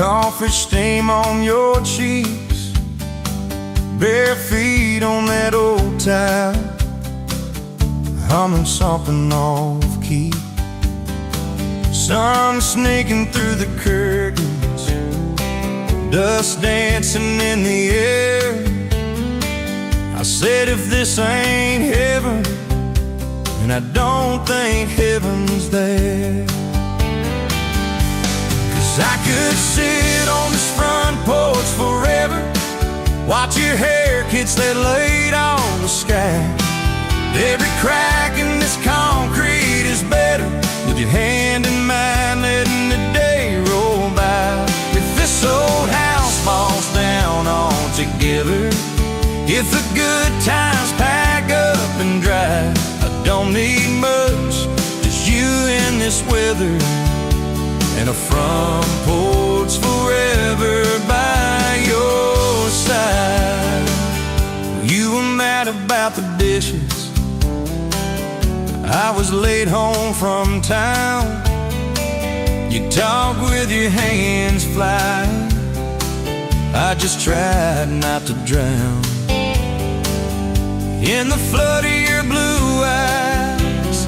coffee stain on your cheeks, bare feet on that old tile, humming something off key. Sun sneaking through the curtains, dust dancing in the air. I said, if this ain't heaven, and I don't think heaven's there. 'Cause I could sit on this front porch forever, watch your hair kiss that laid on the sky. Every crack in this concrete is better with your hand in mine, letting the day roll by. If this old house falls down altogether, if the good times pack up and drive, I don't need much, just you in this weather, and a front porch forever by your side. You were mad about the dishes, I was late home from town. You talk with your hands flying, I just tried not to drown in the flood of your blue eyes,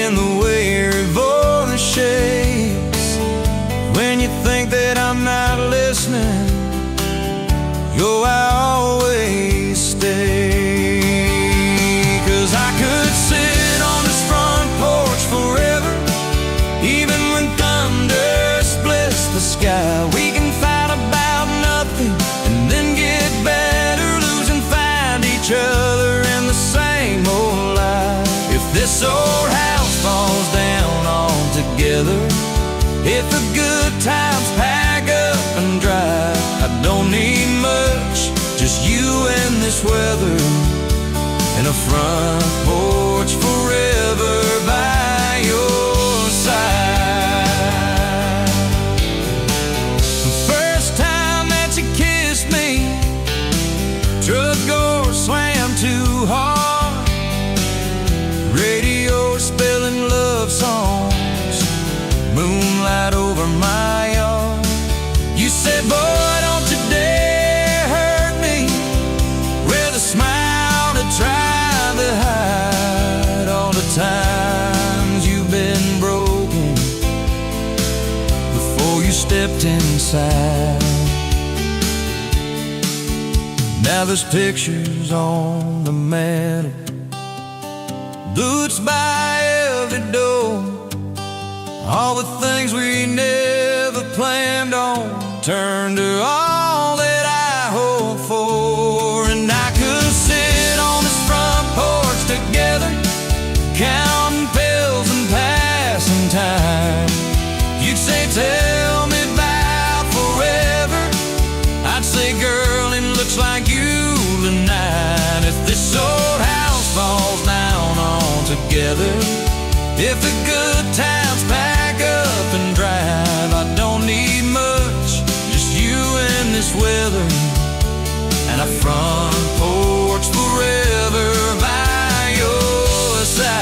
in the way your voice shakes. When you think that I'm not listening, yo, I always stay. 'Cause I could sit on this front porch forever, even when thunder splits the sky. We can fight about nothing and then get better, lose and find each other in the same old life. If this old house falls down altogether, if the good times pack up and drive, I don't need much, just you and this weather, and a front porch forever by your side. The first time that you kissed me, truck door slammed too hard, radio spelling love songs, moonlight over my yard. You said, boy, don't you dare hurt me, with a smile to try to hide all the times you've been broken before you stepped inside. Now there's pictures on the mantle, boots by every door, all the things we never planned on turned to all that I hope for. And I could sit on this front porch together, counting pills and passing time. You'd say, tell me about forever, I'd say, girl, it looks like you tonight. If this old house falls down altogether, if the good times pack up and drive, I don't need much, just you and this weather, and a front porch forever by your side.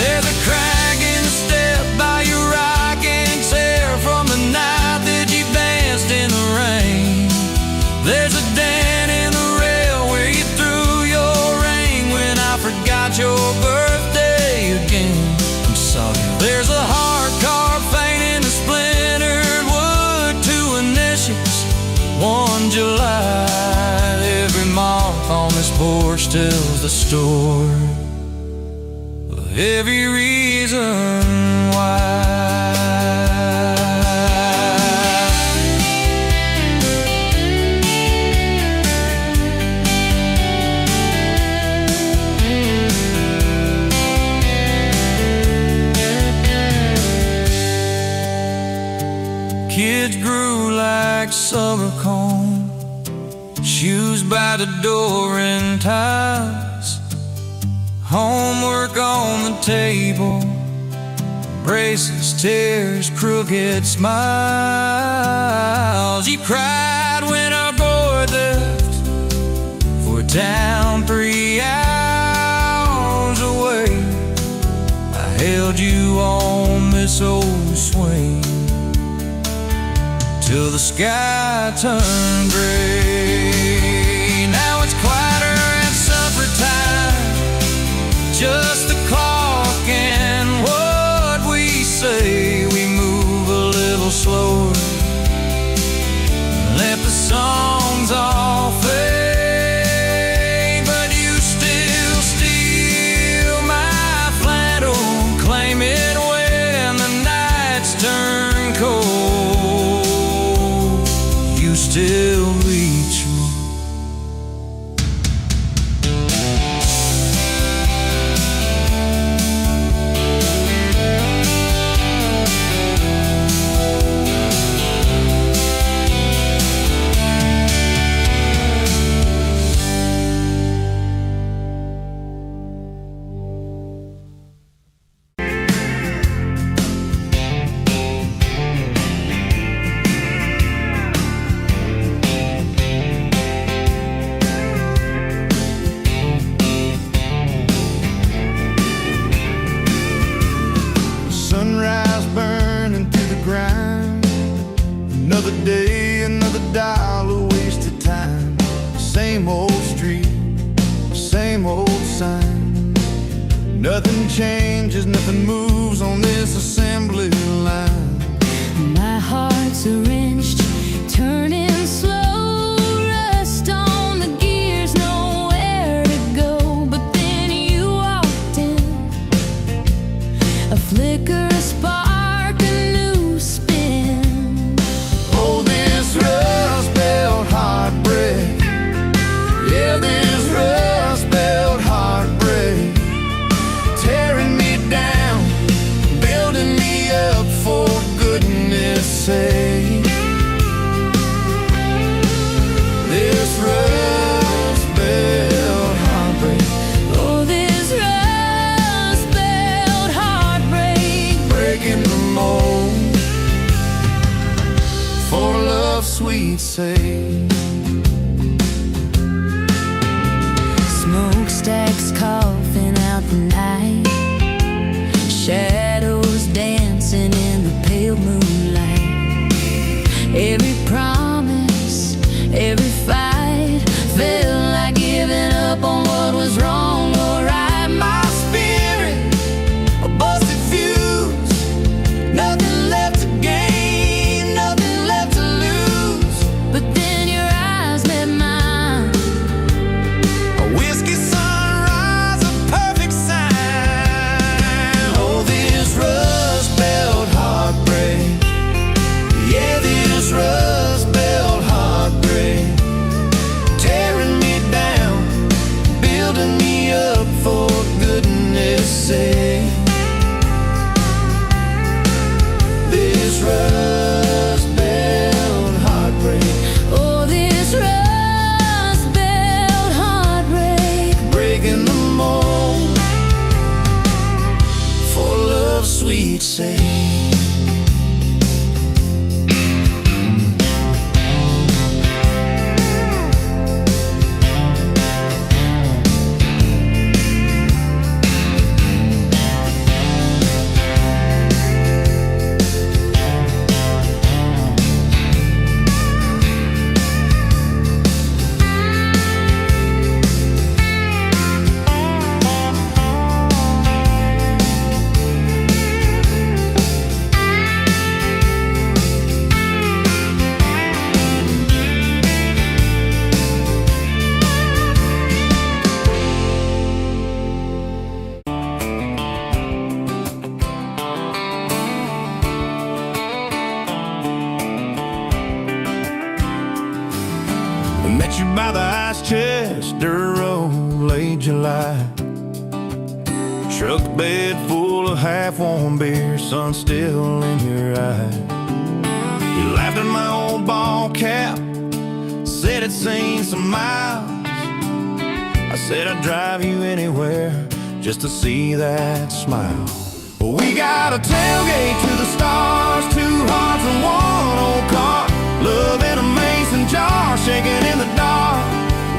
There's a crack in the step by your rocking chair from the night that you danced in the rain. There's a dent in the rail where you threw your ring when I forgot your birthday again. I'm sorry. There's a hard carved fate in the splintered wood, two initials, 1 July. Every mark on this porch tells the story of every reason why. Kids grew like summer corn, shoes by the door and ties, homework on the table, braces, tears, crooked smiles. You cried when our boy left for a town 3 hours away. I held you on this old swing till the sky turned gray. Now it's quieter at supper time, just the clock and what we say. We move a little slower, let the songs all fade, but you still steal my flannel, claim it when the nights turn cold. You still reach me. Sunrise burning through the grind. Another day, another dollar wasted time. Same old street, same old sign. Nothing changes, nothing moves on this assembly line. My heart's a wrenched, turning slow, rust on the gears, nowhere to go. But then you walked in, a flicker, a spark, a new spin. Oh, this rust belt heartbreak. Yeah, this rust belt heartbreak. Tearing me down, building me up, for goodness sake. This rust belt heartbreak, Oh, this rust belt heartbreak. breaking the mold, for love's sweet sake. Smokestacks coughing out the night, shadows dancing in the pale moonlight. Every promise, every fight felt like giving up on what was wrong or right. My spirit, a busted fuse, nothing left to gain, nothing left to lose. But then your eyes met mine. A whiskey sunrise, a perfect sign. Oh, this rust belt heartbreak. Yeah, this rust belt heartbreak. Tearing me down, building me up, for goodness sake. This rust belt heartbreak, Oh, this rust belt heartbreak. breaking the mold, for love's sweet sake. Met you by the ice chest, dirt road, late July. Truck bed full of half-warm beer, sun still in your eye. You laughed at my old ball cap, said it's seen some miles. I said I'd drive you anywhere just to see that smile. Well, we got a tailgate to the stars, two hearts and one old car. Love in a mason jar, shaking in the dark.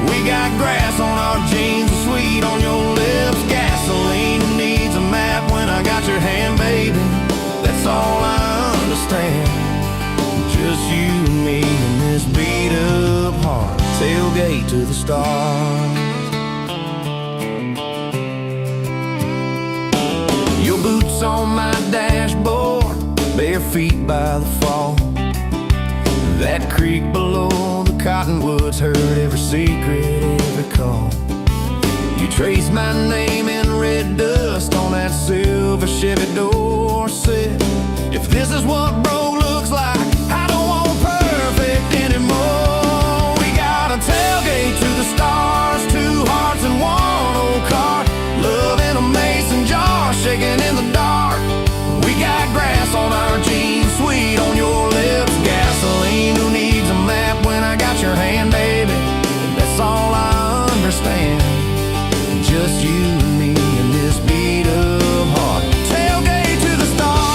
We got grass on our jeans, sweet on your lips, gasoline who needs a map when I got your hand, baby. That's all I understand, just you the stars. Your boots on my dashboard, bare feet by the fall. That creek below the cottonwoods heard every secret, every call. You traced my name in red dust on that silver Chevy Dorset. If this is what broke looks like, I don't want perfect anymore. We got a tailgate to the stars, 2 hearts and 1 old car. Love in a mason jar, shaking in the dark. We got grass on our jeans, sweet on your lips. Gasoline, who needs a map when I got your hand, baby? That's all I understand. Just you and me and this beat up heart. Tailgate to the stars.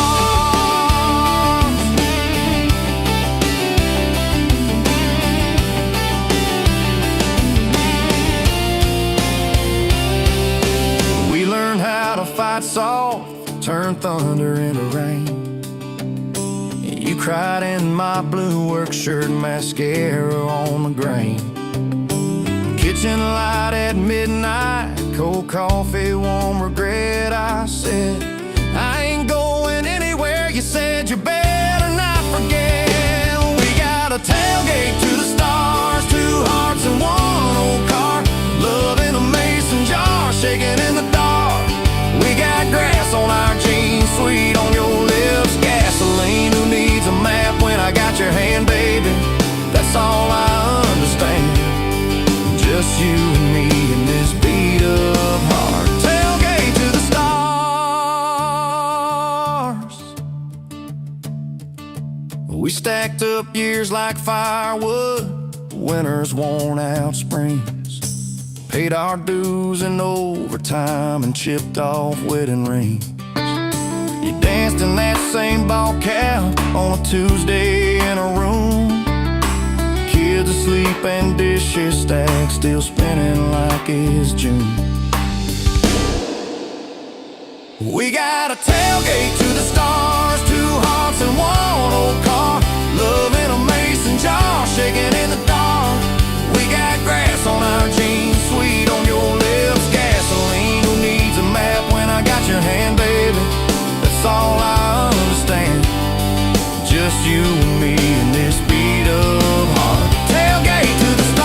We learned how to fight soft, turn thunder into rain. You cried in my blue work shirt, mascara on the grain. Kitchen light at midnight, cold coffee, warm regret. I said, I ain't going anywhere. You said you better not forget. We got a tailgate to the stars, 2 hearts and 1 old car. Love in a mason jar, shaking in the dark. We got grass on our jeans, sweet on your lips. Gasoline, who needs a map when I got your hand, baby? That's all I understand. Just you and me in this beat up heart. Tailgate to the stars. We stacked up years like firewood, winters worn out springs. Paid our dues in overtime and chipped off wedding rings. You danced in that same ball cap on a Tuesday in a room. Kids asleep and dishes stacked, still spinning like it's June. We got a tailgate to the stars, 2 hearts and 1 old car. Love in a mason jar, shaking in the dark. We got grass on our jeans, sweet on your lips. Gasoline, who needs a map when I got your hand, baby? That's all I understand. Just you and me in this beat up heart. Tailgate to the stars.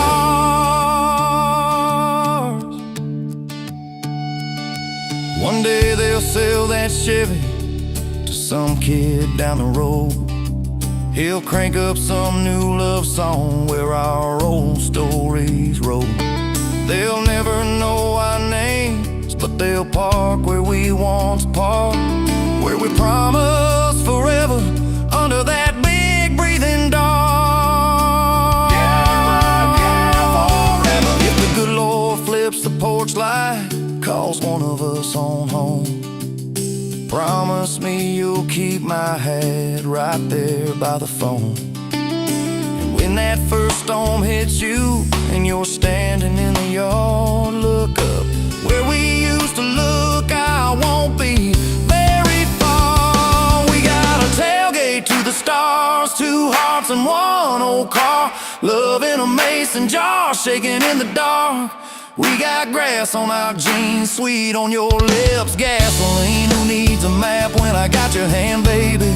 One day they'll sell that Chevy to some kid down the road. He'll crank up some new love song where our old stories roll. They'll never know our names, but they'll park where we once parked, where we promised forever under that big breathing dog. Yeah, forever. If the good Lord flips the porch light, calls one of us on home, promise me you'll keep my hat right there by the phone. And when that first storm hits you and you're standing in the yard, look up where we used to look. I won't be very far. We got a tailgate to the stars, 2 hearts and 1 old car. Love in a mason jar, shaking in the dark. We got grass on our jeans, sweet on your lips. Gasoline, who needs a map when I got your hand, baby?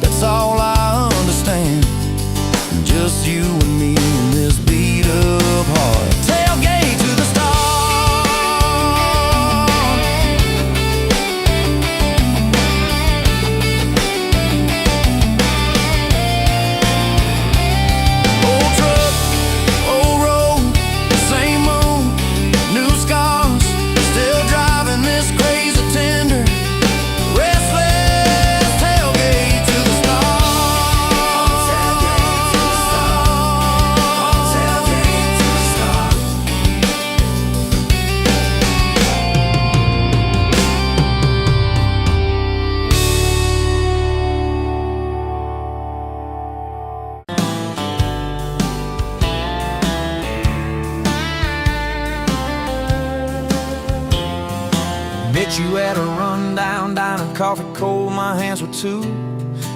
That's all I understand. Just you and me in this beat up heart. Tailgate to the stars. Old truck, old road, same moon, new scars. Still driving this crazy tender, restless. Tailgate to the stars. Tailgate to the stars. Tailgate to the stars. Met you at a rundown diner, coffee cold, my hands were two.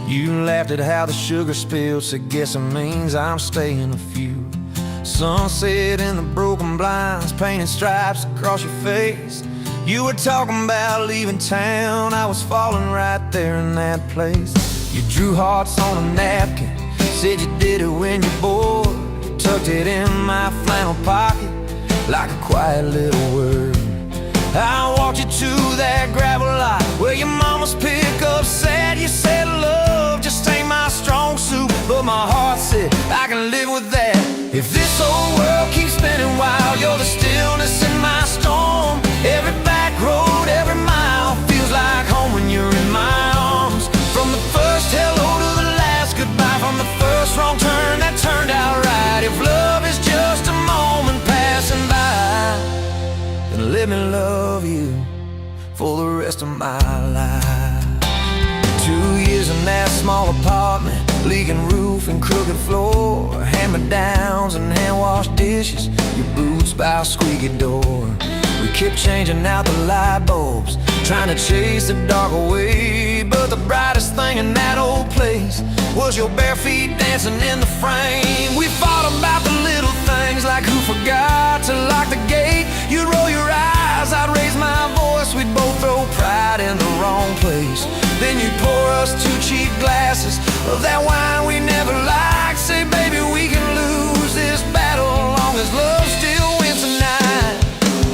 You laughed at how the sugar spilled, said guess it means I'm staying a few. Sunset in the broken blinds, painted stripes across your face. You were talking about leaving town, I was falling right there in that place. You drew hearts on a napkin, said you did it when you're bored. Tucked it in my flannel pocket like a quiet little word. I walked you to that gravel lot where your mama's pickup sat. You said love just ain't my strong suit, but my heart said I can live with that. If this old world keeps spinning wild, you're the stillness in my storm. Every back road, every mile feels like home when you're in my arms. From the first hello to the last goodbye, from the first wrong turn that turned out right. If love is just a moment passing by, then let me love you for the rest of my life. 2 years in that small apartment, leaking roof and crooked floor, hand-me-downs and hand-washed dishes, your boots by a squeaky door. We kept changing out the light bulbs, trying to chase the dark away, but the brightest thing in that old place was your bare feet dancing in the frame. We fought about the little things, like who forgot to lock the gate. You'd roll your eyes, I'd raise my voice, we'd both throw pride in the wrong place. Then you'd pour us 2 cheap glasses of that wine we never liked. Say, baby, we can lose this battle long as love still wins tonight.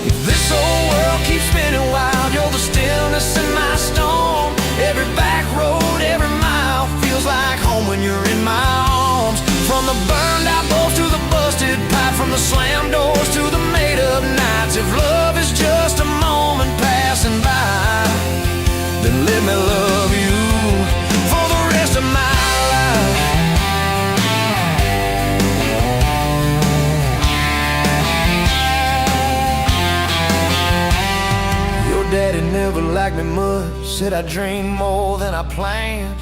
If this old world keeps spinning wild, you're the stillness in my storm. Every back road, every mile feels like home when you're in my arms. From the burned out bulbs to the busted pipe, from the slam doors to the made up nights. If love is just a moment passing by, then let me love you for the rest of my life. Your daddy never liked me much, said I dreamed more than I planned.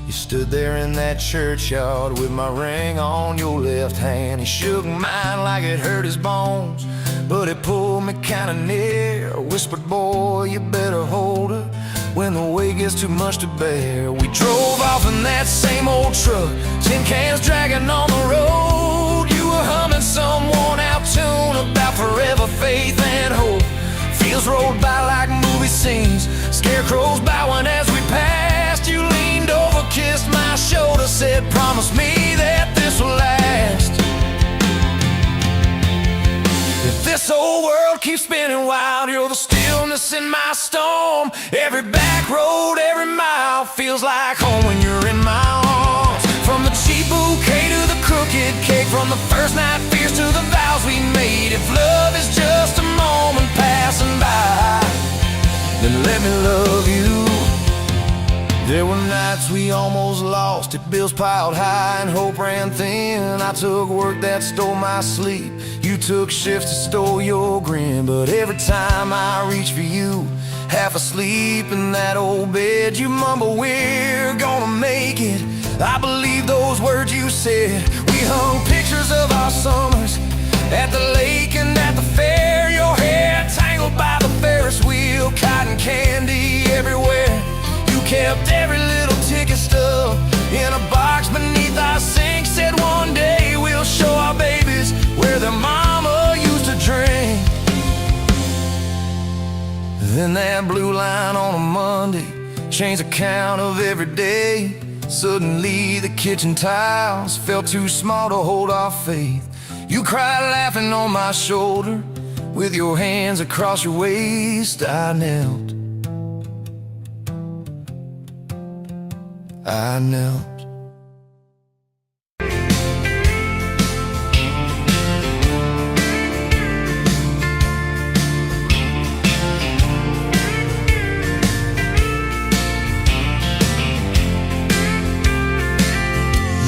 You stood there in that churchyard with my ring on your left hand. He shook mine like it hurt his bones, but he pulled me kinda near, whispered, boy, you better hold her when the weight gets too much to bear. We drove off in that same old truck, tin cans dragging on the road. You were humming some worn-out tune about forever faith and hope. Fields rolled by like movie scenes, scarecrows bowing as we passed. You leaned over, kissed my shoulder, said, promise me that this will last. If this old world keeps spinning wild, you're the stillness in my storm. Every back road, every mile feels like home when you're in my arms. From the cheap bouquet to the crooked cake, from the first night fears to the vows we made. If love is just a moment passing by, then let me love you. There were nights we almost lost it, bills piled high and hope ran thin. I took work that stole my sleep, you took shifts that stole your grin. But every time I reach for you, half asleep in that old bed, you mumble, we're gonna make it. I believe those words you said. We hung pictures of our summers at the lake and at the fair. Your hair tangled by the Ferris wheel, cotton candy everywhere. You kept every little ticket stub in a box beneath our sink. Said one day we'll show our babies where their mama used to drink. Then that blue line on a Monday changed the count of every day. Suddenly the kitchen tiles felt too small to hold our faith. You cried laughing on my shoulder, with your hands across your waist. I knelt.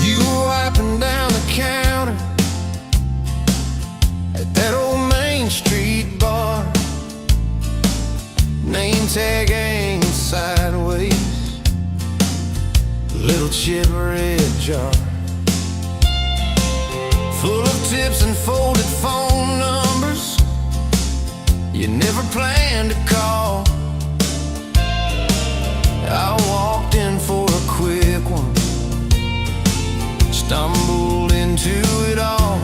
You were wiping down the counter at that old Main Street bar, name tag hanging sideways, little chip red jar full of tips and folded phone numbers you never planned to call. I walked in for a quick one, stumbled into it all.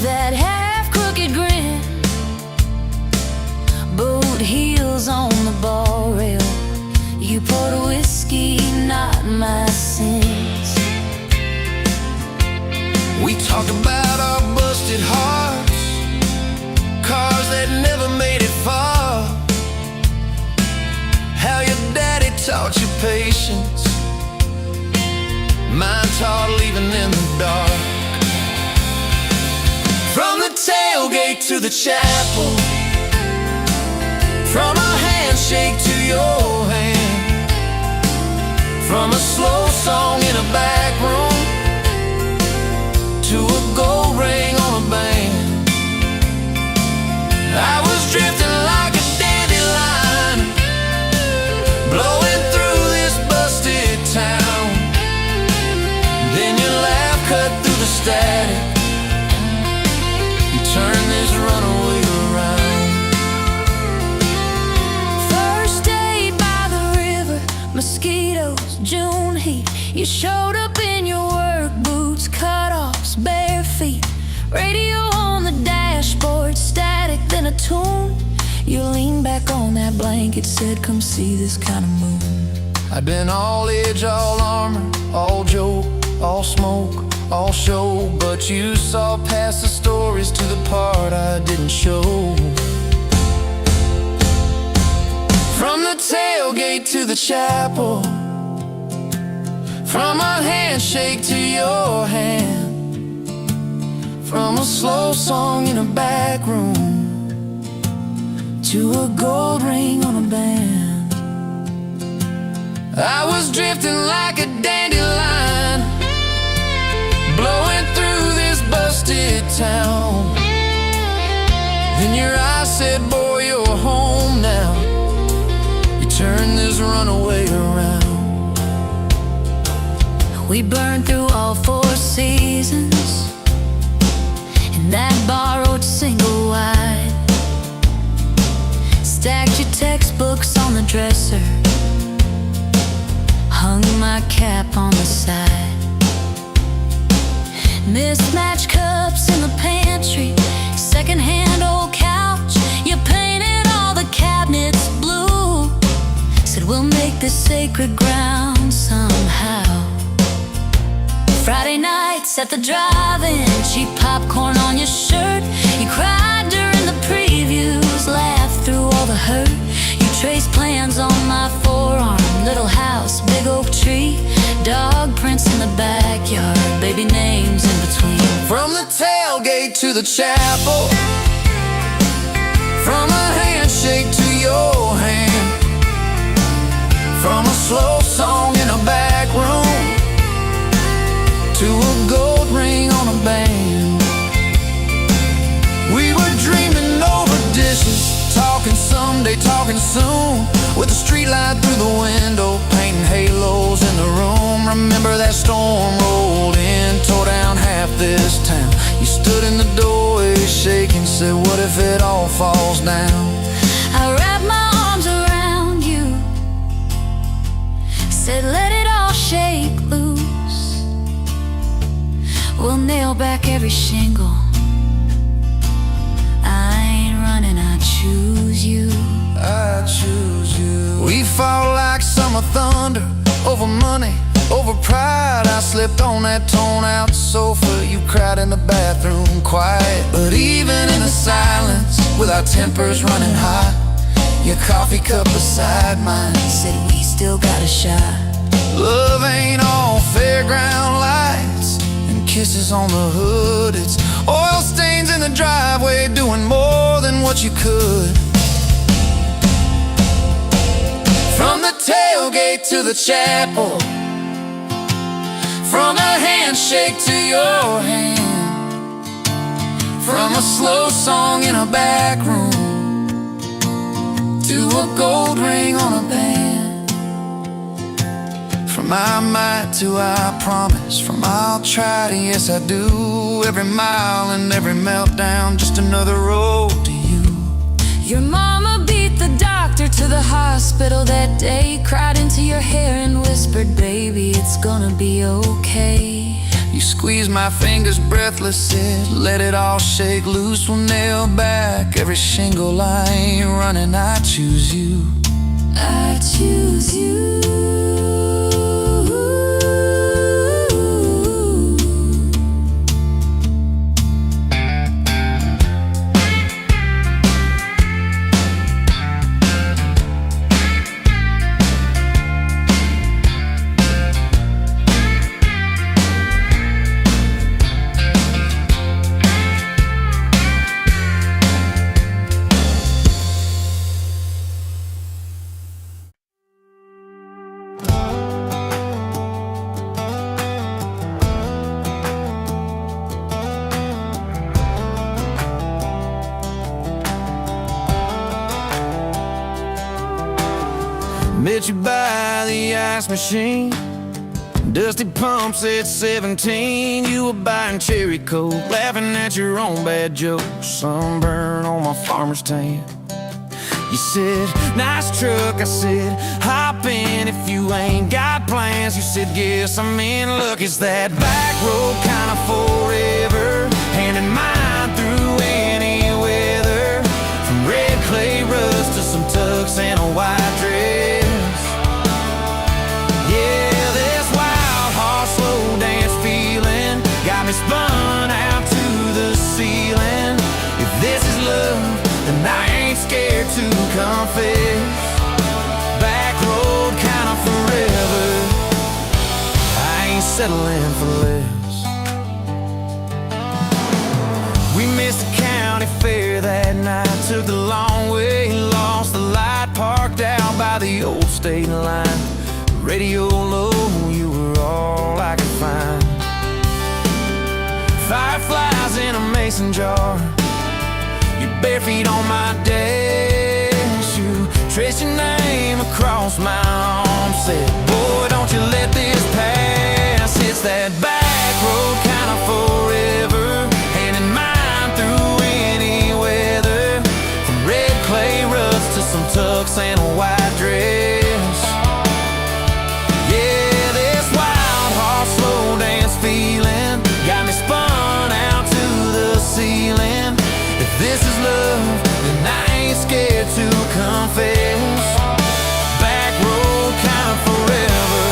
that half-crooked grin, boot heels on the bar rail. You poured whiskey, not my sins. We talked about our busted hearts, cars that never made it far, how your daddy taught you patience, mine taught leaving in the dark. From the tailgate to the chapel, from a handshake to your hand, from a slow song in a back room to a gold ring on a band. I was drifting like a dandelion, blowing through this busted town. Then your laugh cut through the static, you turned this runaway around. First day by the river, mosquitoes, June heat. You showed up in your work boots, cut-offs, bare feet. Radio on the dashboard, static, then a tune. You leaned back on that blanket, said, come see this kind of moon. I'd been all edge, all armor, all joke, all smoke, all show, but you saw past the stories to the part I didn't show. From the tailgate to the chapel, from a handshake to your hand, from a slow song in a back room to a gold ring on a band. I was drifting like a dandelion, blowing through this busted town. Then your eyes said, boy, you're home now. You turned this runaway around. We burned through all 4 seasons in that borrowed single wide. Stacked your textbooks on the dresser, hung my cap on the side. Mismatched cups in the pantry, secondhand old couch. You painted all the cabinets blue, said we'll make this sacred ground somehow. Friday nights at the drive-in, cheap popcorn on your shirt. You cried during the previews, laughed through all the hurt. You traced plans on my forearm, little house, big oak tree, dog prints in the backyard, baby names in between. From the tailgate to the chapel, from a handshake to your hand, from a slow song in a back room to a gold ring on a band. We were dreaming over dishes, talking someday, talking soon, with a street light through the window, painting halos in the room. Remember that storm rolled in, tore down half this town. You stood in the doorway shaking, said, what if it all falls down? I wrapped my arms around you, said let it all shake loose. We'll nail back every shingle. I ain't running, I choose you. I choose you. We fought like summer thunder, over money, over pride. I slipped on that torn-out sofa, you cried in the bathroom quiet. But even in the silence, with our tempers running hot, your coffee cup beside mine Said we still got a shot. love ain't all fairground lights and kisses on the hood. It's oil stains in the driveway, doing more than what you could. From the tailgate to the chapel, from a handshake to your hand, from a slow song in a back room to a gold ring on a band. From I might to I promise, from I'll try to yes I do, every mile and every meltdown, just another road to you. Your mama beat the doctor to the hospital that day, cried into your hair and whispered, baby, it's gonna be okay. You squeezed my fingers breathless, said, let it all shake loose, we'll nail back every shingle. I ain't running, I choose you. I choose you. Met you by the ice machine, dusty pumps at 17. You were buying cherry coke, laughing at your own bad jokes. Sunburn on my farmer's tan. You said, nice truck. I said, hop in if you ain't got plans. You said, guess I'm in luck. It's that back road kind of forever, hand in mine through any weather. From red clay rust to some tux and a white dress. Spun out to the ceiling. If this is love, then I ain't scared to confess. Back road kinda forever, I ain't settling for less. We missed the county fair that night, took the long way, lost the light, parked out by the old state line. Radio low, you were all I could find. Fireflies in a mason jar, your bare feet on my dash. You traced your name across my arm, said, boy, don't you let this pass. It's that back road kind of forever, hand in mine through any weather. From red clay rust to some tux and a white dress. Yeah, this wild horse slow dance feeling got me spun ceiling. If this is love, then I ain't scared to confess. Back road kind of forever,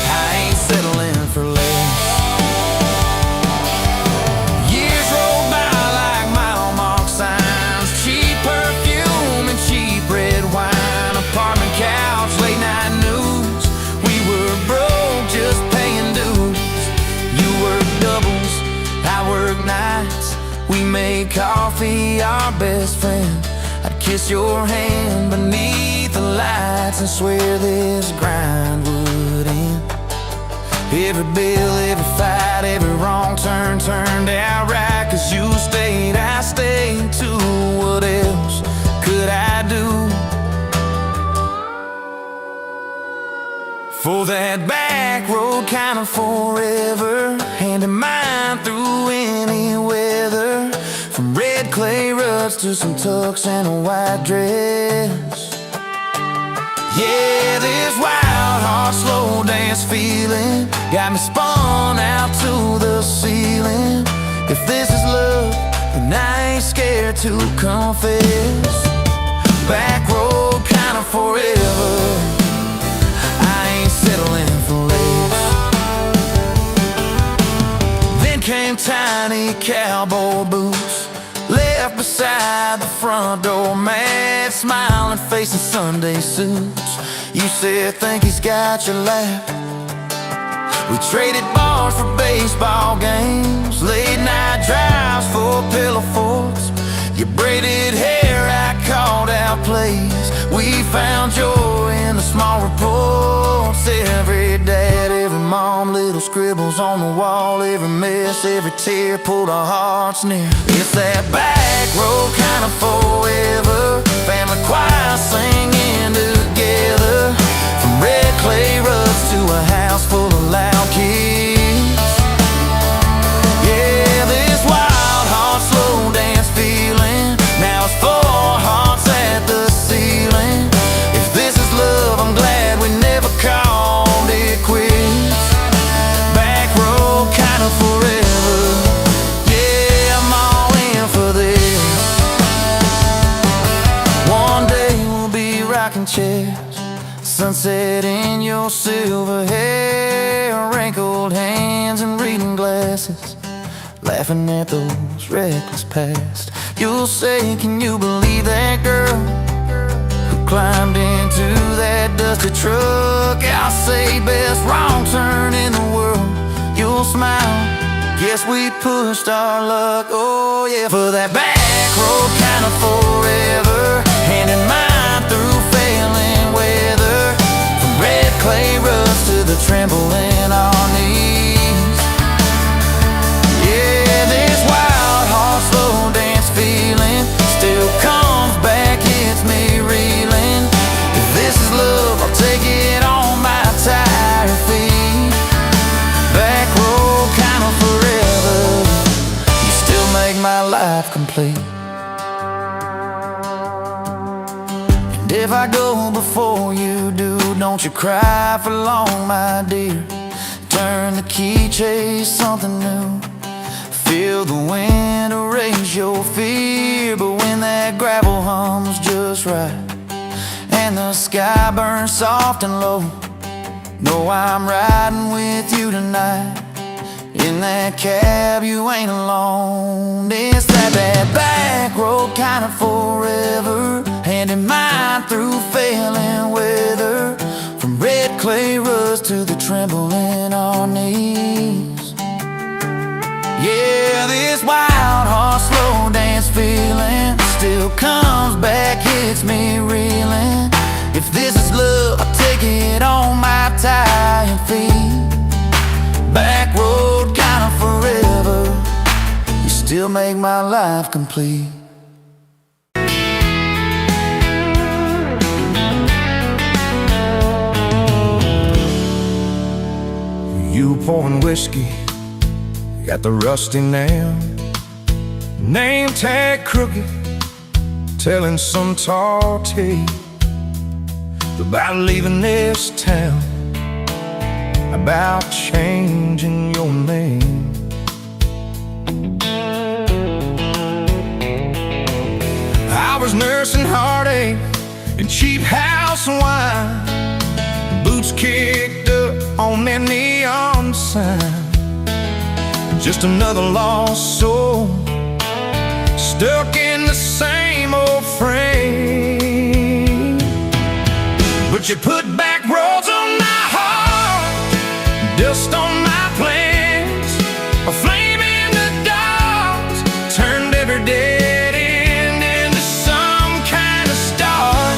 I ain't settling for less. Years roll by like mile mark signs, cheap perfume and cheap red wine, apartment couch, late night news. We were broke, just paying dues. You work doubles, I work nights. We made coffee our best friend. I'd kiss your hand beneath the lights and swear this grind would end. Every bill, every fight, every wrong turn turned out right. Cause you stayed, I stayed too. What else could I do? For that back road kind of forever, hand in mine through any weather. From red clay ruts to some tux and a white dress. Yeah, this wild heart slow dance feeling got me spun out to the ceiling. If this is love, then I ain't scared to confess. Back road kind of forever, settling for less. Then came tiny cowboy boots, left beside the front door, mad smiling face in Sunday suits. You said, think he's got your lap. We traded bars for baseball games, late night drives for pillow forts. Your braided hair, I called out plays. We found joy in the small reports. Every dad, every mom, little scribbles on the wall. Every mess, every tear pulled our hearts near. It's that back road kind of forever, family choir singing together. From red clay ruts to a house full of loud kids. Yeah, this wild heart slow dance feeling, now it's 4 hearts at the ceiling. If this is love, I'm glad we never called it quits. Back road laughing at those reckless past. You'll say, can you believe that girl who climbed into that dusty truck? I'll say, best wrong turn in the world. You'll smile, guess we pushed our luck. Oh yeah, for that back road kind of forever, hand in mind through failing weather, from red clay rust to the tremble in our knees. Yeah, this wild horse slow dance feeling still comes back, hits me reeling. If this is love, I'll take it on my tired feet. Back road kind of forever, you still make my life complete. And if I go before you do, don't you cry for long, my dear. Turn the key, chase something new. Feel the wind erase your fear. But when that gravel hums just right and the sky burns soft and low, know I'm riding with you tonight. In that cab you ain't alone. It's that back road kind of forever, hand in mind through failing weather, from red clay rust to the tremble in our knees. Yeah, this wild horse slow dance feeling still comes back, hits me reeling. If this is love, I'll take it on my tired feet. Back road kind of forever, you still make my life complete. You pouring whiskey at the rusty nail, name tag crooked, telling some tall tale about leaving this town, about changing your name. I was nursing heartache and cheap house wine, boots kicked up on that neon sign. Just another lost soul, stuck in the same old frame. But you put back roads on my heart, dust on my plans, a flame in the dogs, turned every dead end into some kind of start.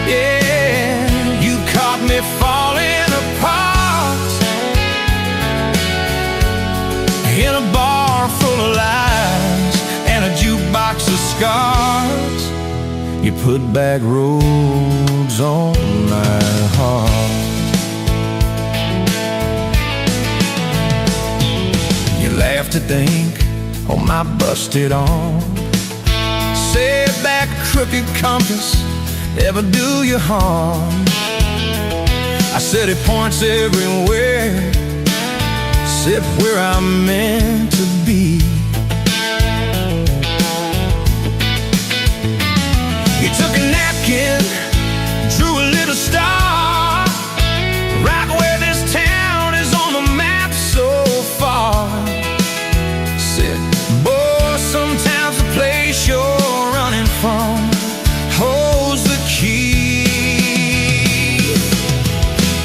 Yeah, you caught me falling apart in a bar full of lies and a jukebox of scars. You put back roads on my heart. You laughed to think on my busted arm, said back a crooked compass ever do you harm. I said it points everywhere, except where I'm meant to be. You took a napkin, drew a little star, right where this town is on the map so far. Said, boy, sometimes the place you're running from holds the key.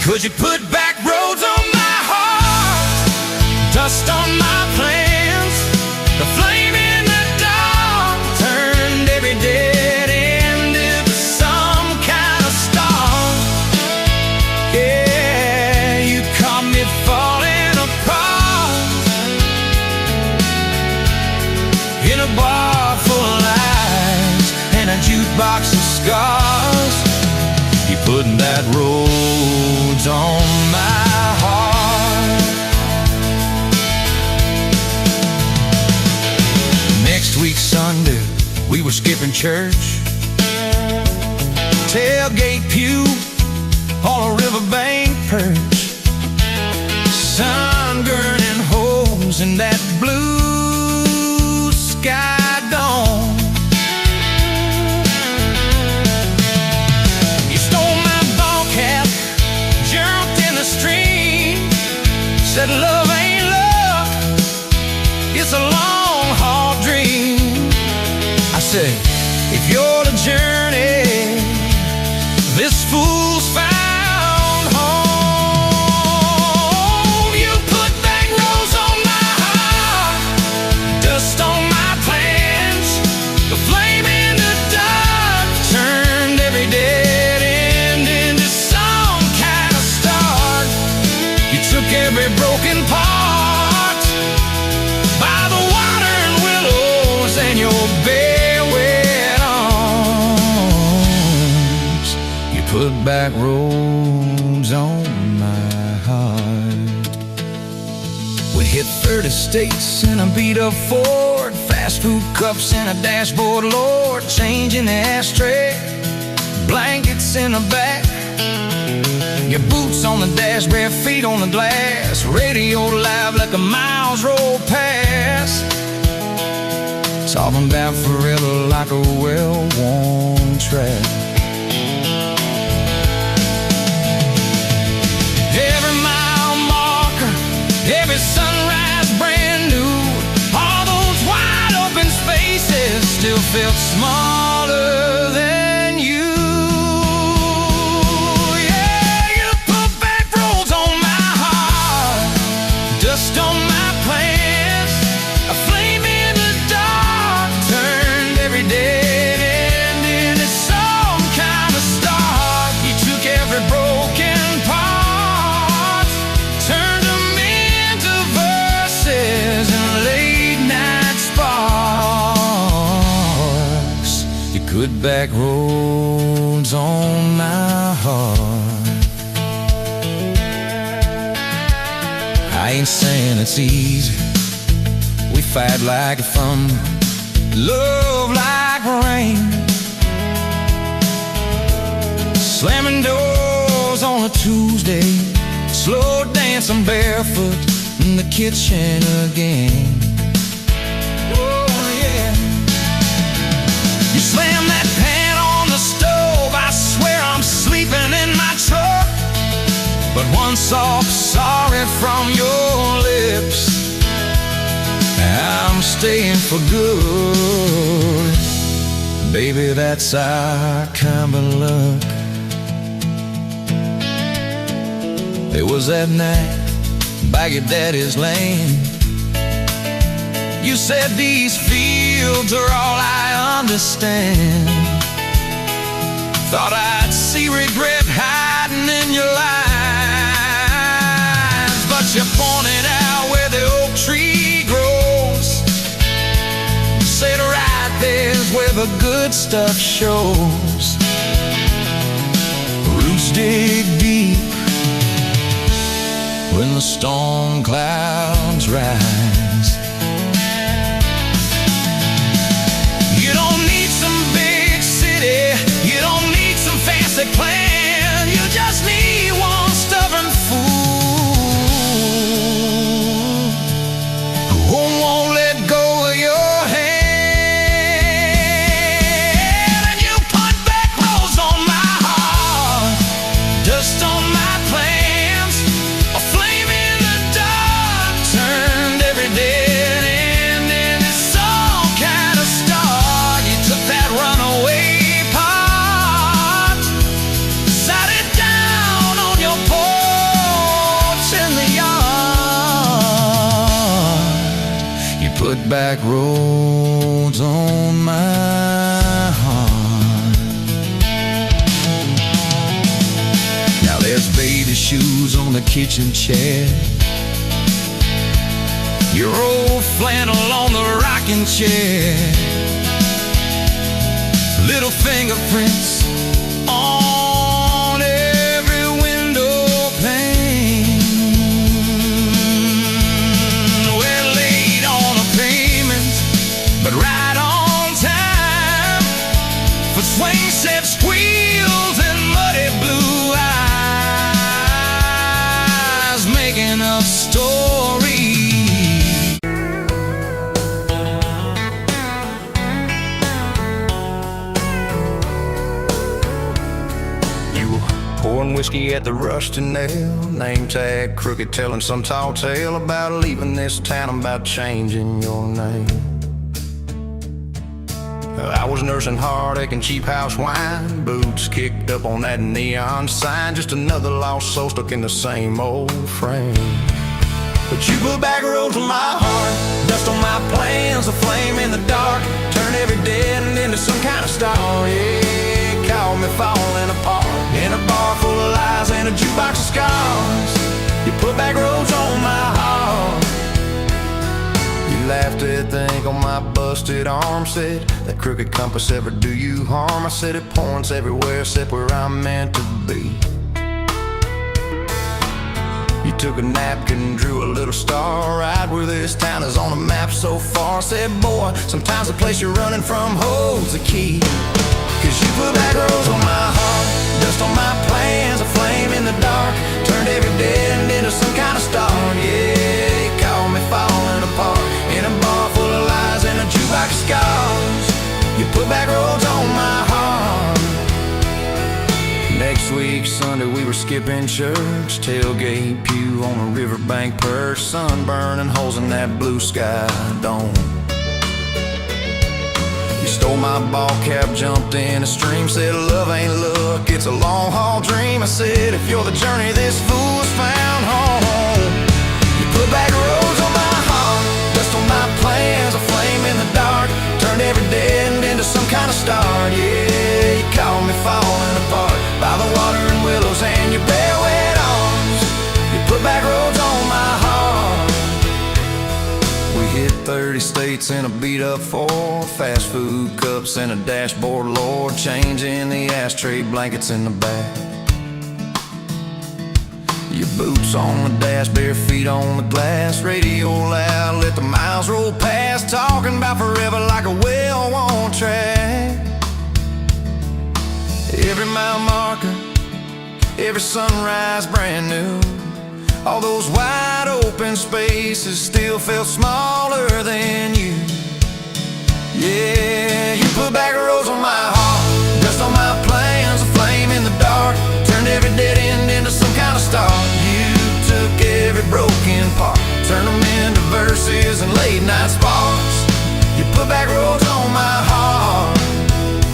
'Cause you put back roads on my heart, dust on my plans, the flame in the dark, turned every dead end into some kind of star. Yeah, you caught me falling apart in a bar full of lies and a jukebox of scars. You putting that roads on my heart. Next week Sunday, we were skipping church, tailgate pew on a riverbank perch, sun burning holes in that blue sky dome. You stole my ball cap, jumped in the stream, said love ain't love, it's a long haul dream. I say, if you're the journey, this fool's found home. You put back roads on my heart, dust on my plans. The flame in the dark turned every dead end into some kind of start. You took every broken part by the water and willows and your bare wet arms. You put back roads on my heart. We hit 30 states in a beat-up Ford, fast food cups in a dashboard, Lord, change in the ashtray, blankets in the back, your boots on the dash, bare feet on the glass, radio live like a miles roll past, talking about forever like a well-worn track. Every mile marker, every sunrise brand new, all those wide open spaces still felt smaller than you. Yeah, you put back roads on my heart, dust on my plans, a flame in the dark turned every dead end into some kind of start. You took every broken part, turned them into verses and late night sparks. You put back roads on my heart. I ain't saying it's easy. We fight like a thunder, love like rain, slamming doors on a Tuesday, slow dancing barefoot in the kitchen again. Oh yeah. You slam that pan on the stove, I swear I'm sleeping in my truck. But one soft sorry from your lips, I'm staying for good. Baby, that's our kind of luck. It was that night by your daddy's land. You said these fields are all I understand. Thought I'd see regret hiding in your eyes, but you pointed out where the oak tree grows. Said right there's where the good stuff shows. Roots dig deep when the storm clouds rise. You don't need some big city, you don't need some fancy plan, you just need one stubborn fool who won't let go of your hand. And you put back roads on my heart, dust on my plans, a flame in the dark turned every dead end into some kind of start. You took that runaway part, sat it down on your porch in the yard. You put back roads on my heart. Now there's baby shoes on the kitchen chair, your old flannel on the rocking chair, little fingerprints on every window pane. We're late on a payment, but right on time for swing set squeals and muddy blue eyes, making up stories. whiskey at the Rusty Nail. Name tag crooked, telling some tall tale about leaving this town, about changing your name. I was nursing heartache and cheap house wine, boots kicked up on that neon sign, just another lost soul stuck in the same old frame. But you put back roads on my heart, dust on my plans, a flame in the dark, turn every dead end into some kind of star. Yeah, call me falling apart, in a bar full of lies and a jukebox of scars. You put back roads on my heart. You laughed at the ink on my busted arm, said that crooked compass ever do you harm. I said it points everywhere except where I'm meant to be. You took a napkin, drew a little star right where this town is on the map so far. Said, boy, sometimes the place you're running from holds the key. Cause you put back roads on my heart, dust on my plans, a flame in the dark, turned every dead end into some kind of star. Yeah, you called me falling apart, in a bar full of lies and a jukebox of scars. You put back roads on my heart. Next week, Sunday, we were skipping church, tailgate pew on a riverbank perch, sun burning holes in that blue sky dome. You stole my ball cap, jumped in a stream, said love ain't luck, it's a long haul dream. I said if you're the journey, this fool's found home. You put back roads on my heart, dust on my plans, a flame in the dark, turned every dead end into some kind of star. Yeah, you called me falling apart by the water and willows and your bare wet arms. You put back roads on my heart. We hit 30 states in a beat up Ford, fast food cups and a dashboard, Lord, changing the ashtray blankets in the back. Your boots on the dash, bare feet on the glass, radio loud, let the miles roll past, talking about forever like a well-worn track. Every mile marker, every sunrise brand new, all those wide open spaces still felt smaller than you. Yeah, you put back roads on my heart, dust on my plans, a flame in the dark, turned every dead end into some kind of star. You took every broken part, turned them into verses and late night sparks. You put back roads on my heart.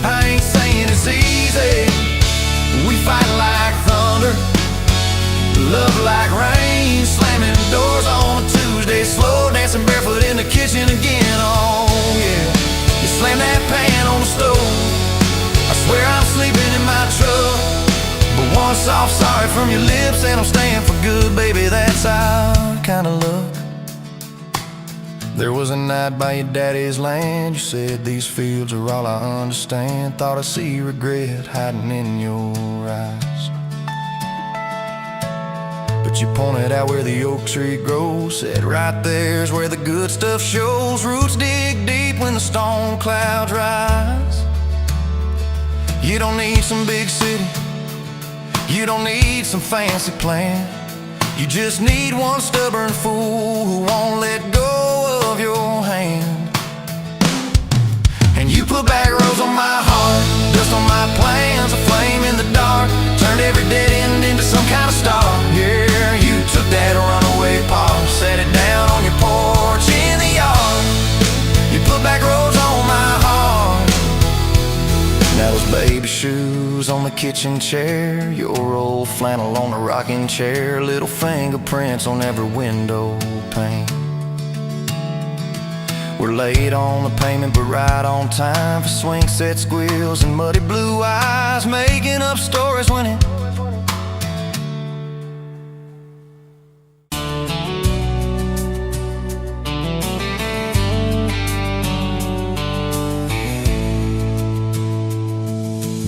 I ain't saying it's easy, we fight like thunder, love like rain, slamming doors on a Tuesday, slow dancing barefoot in the kitchen again. Oh yeah, you slam that pan on the stove, I swear I'm sleeping in my truck, but one soft sorry from your lips and I'm staying for good, baby, that's our kind of luck. There was a night by your daddy's land, you said these fields are all I understand, thought I see regret hiding in your eyes. But you pointed out where the oak tree grows, said right there's where the good stuff shows, roots dig deep when the storm clouds rise. You don't need some big city, you don't need some fancy plan, you just need one stubborn fool who won't let go of your hand. And you put back roads on my heart, dust on my plans, a flame in the dark, turned every dead end into some kind of star. Yeah, you took that runaway paw, set it down on your porch in the yard. You put back roads on my heart. Now those baby shoes on the kitchen chair, your old flannel on the rocking chair, little fingerprints on every window pane. We're late on the payment but right on time for swing set squeals and muddy blue eyes, making up stories when it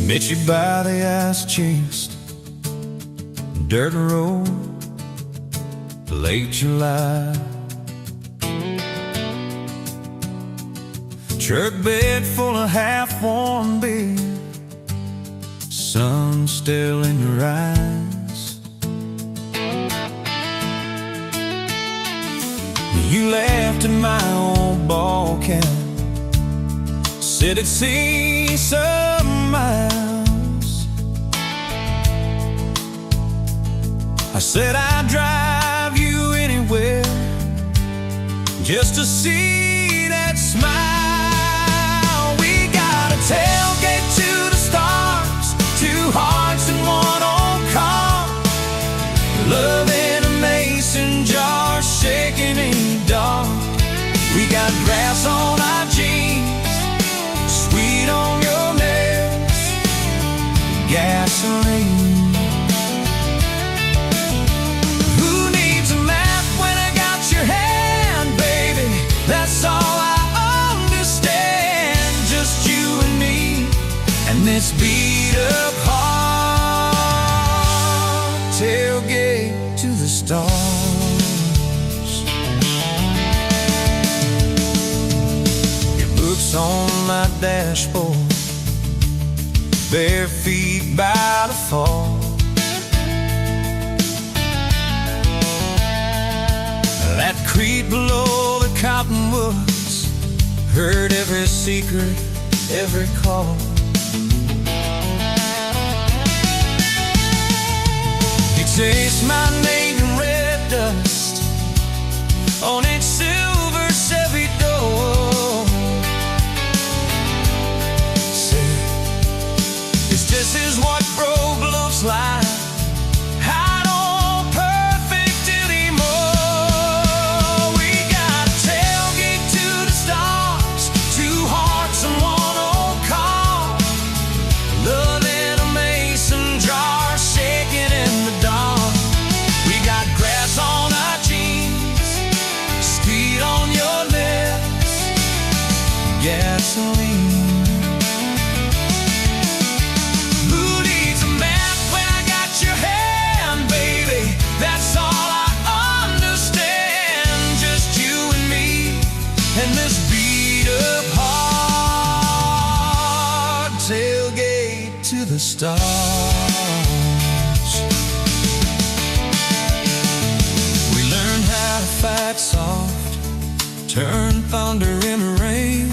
met you by the ice chest, dirt road, late July. Truck bed full of half-warm beer, sun still in your eyes. You laughed at my old ball cap, said it'd see some miles. I said I'd drive you anywhere just to see that smile. We got a tailgate to the stars, two hearts in one old car, love in a mason jar, shaking in the dark. We got grass on our jeans, sweet on your lips, gasoline. Who needs a map when I got your hand, baby? That's all I understand. Just you and me, and this beat up heart, tailgate to the stars. On my dashboard, bare feet by the fall. That creek below the cottonwoods, heard every secret, every call. He tastes my name in red dust on its silver Chevy door. This is what broke looks like. I don't perfect anymore. We got a tailgate to the stars, two hearts and one old car, love in a mason jar, shaking in the dark. We got grass on our jeans, speed on your lips, gasoline. And this beat up heart, tailgate to the stars. We learned how to fight soft, turn thunder into rain.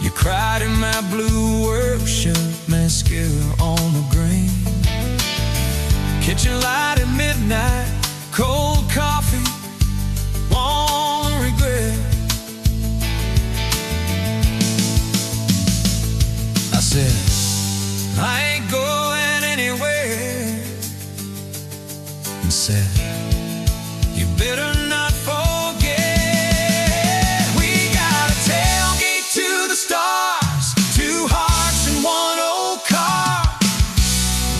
You cried in my blue workshop, mascara on the grain. Kitchen light at midnight, cold coffee, won't regret. I said, I ain't going anywhere. And said, you better not forget. We got a tailgate to the stars, two hearts in one old car,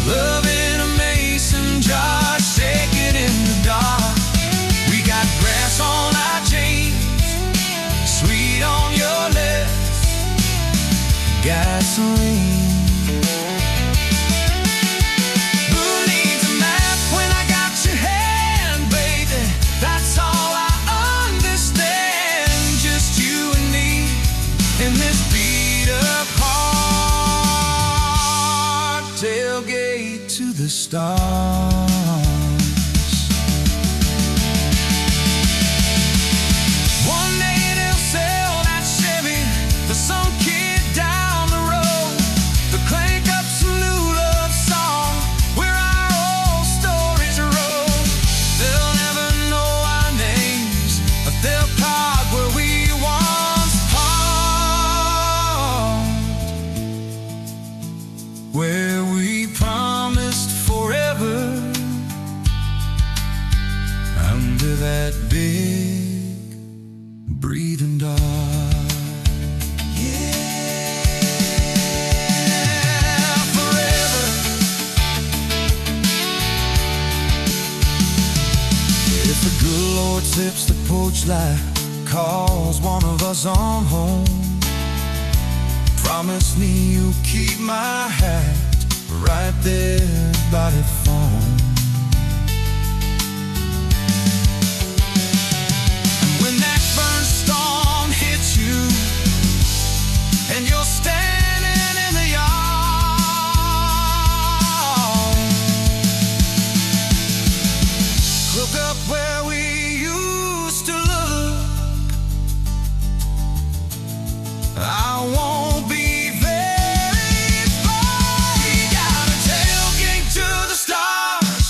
love in a mason jar, shaking in the dark. We got grass on our jeans, sweet on your lips, gasoline. Who needs a map when I got your hand, baby? That's all I understand. Just you and me in this beat up heart, tailgate to the stars. One day they'll sell that Chevy to some kid down the road, to crank up some new love song where our old stories roll. They'll never know our names, but they'll park where we once parked, where we promised forever under that big breathing dog. If the good Lord sips the porch light, calls one of us on home, promise me you'll keep my hat right there by the phone. And when that burn storm hits you and you're standing in the yard, look up where we used to look. I won't be very far. We got a tailgate to the stars,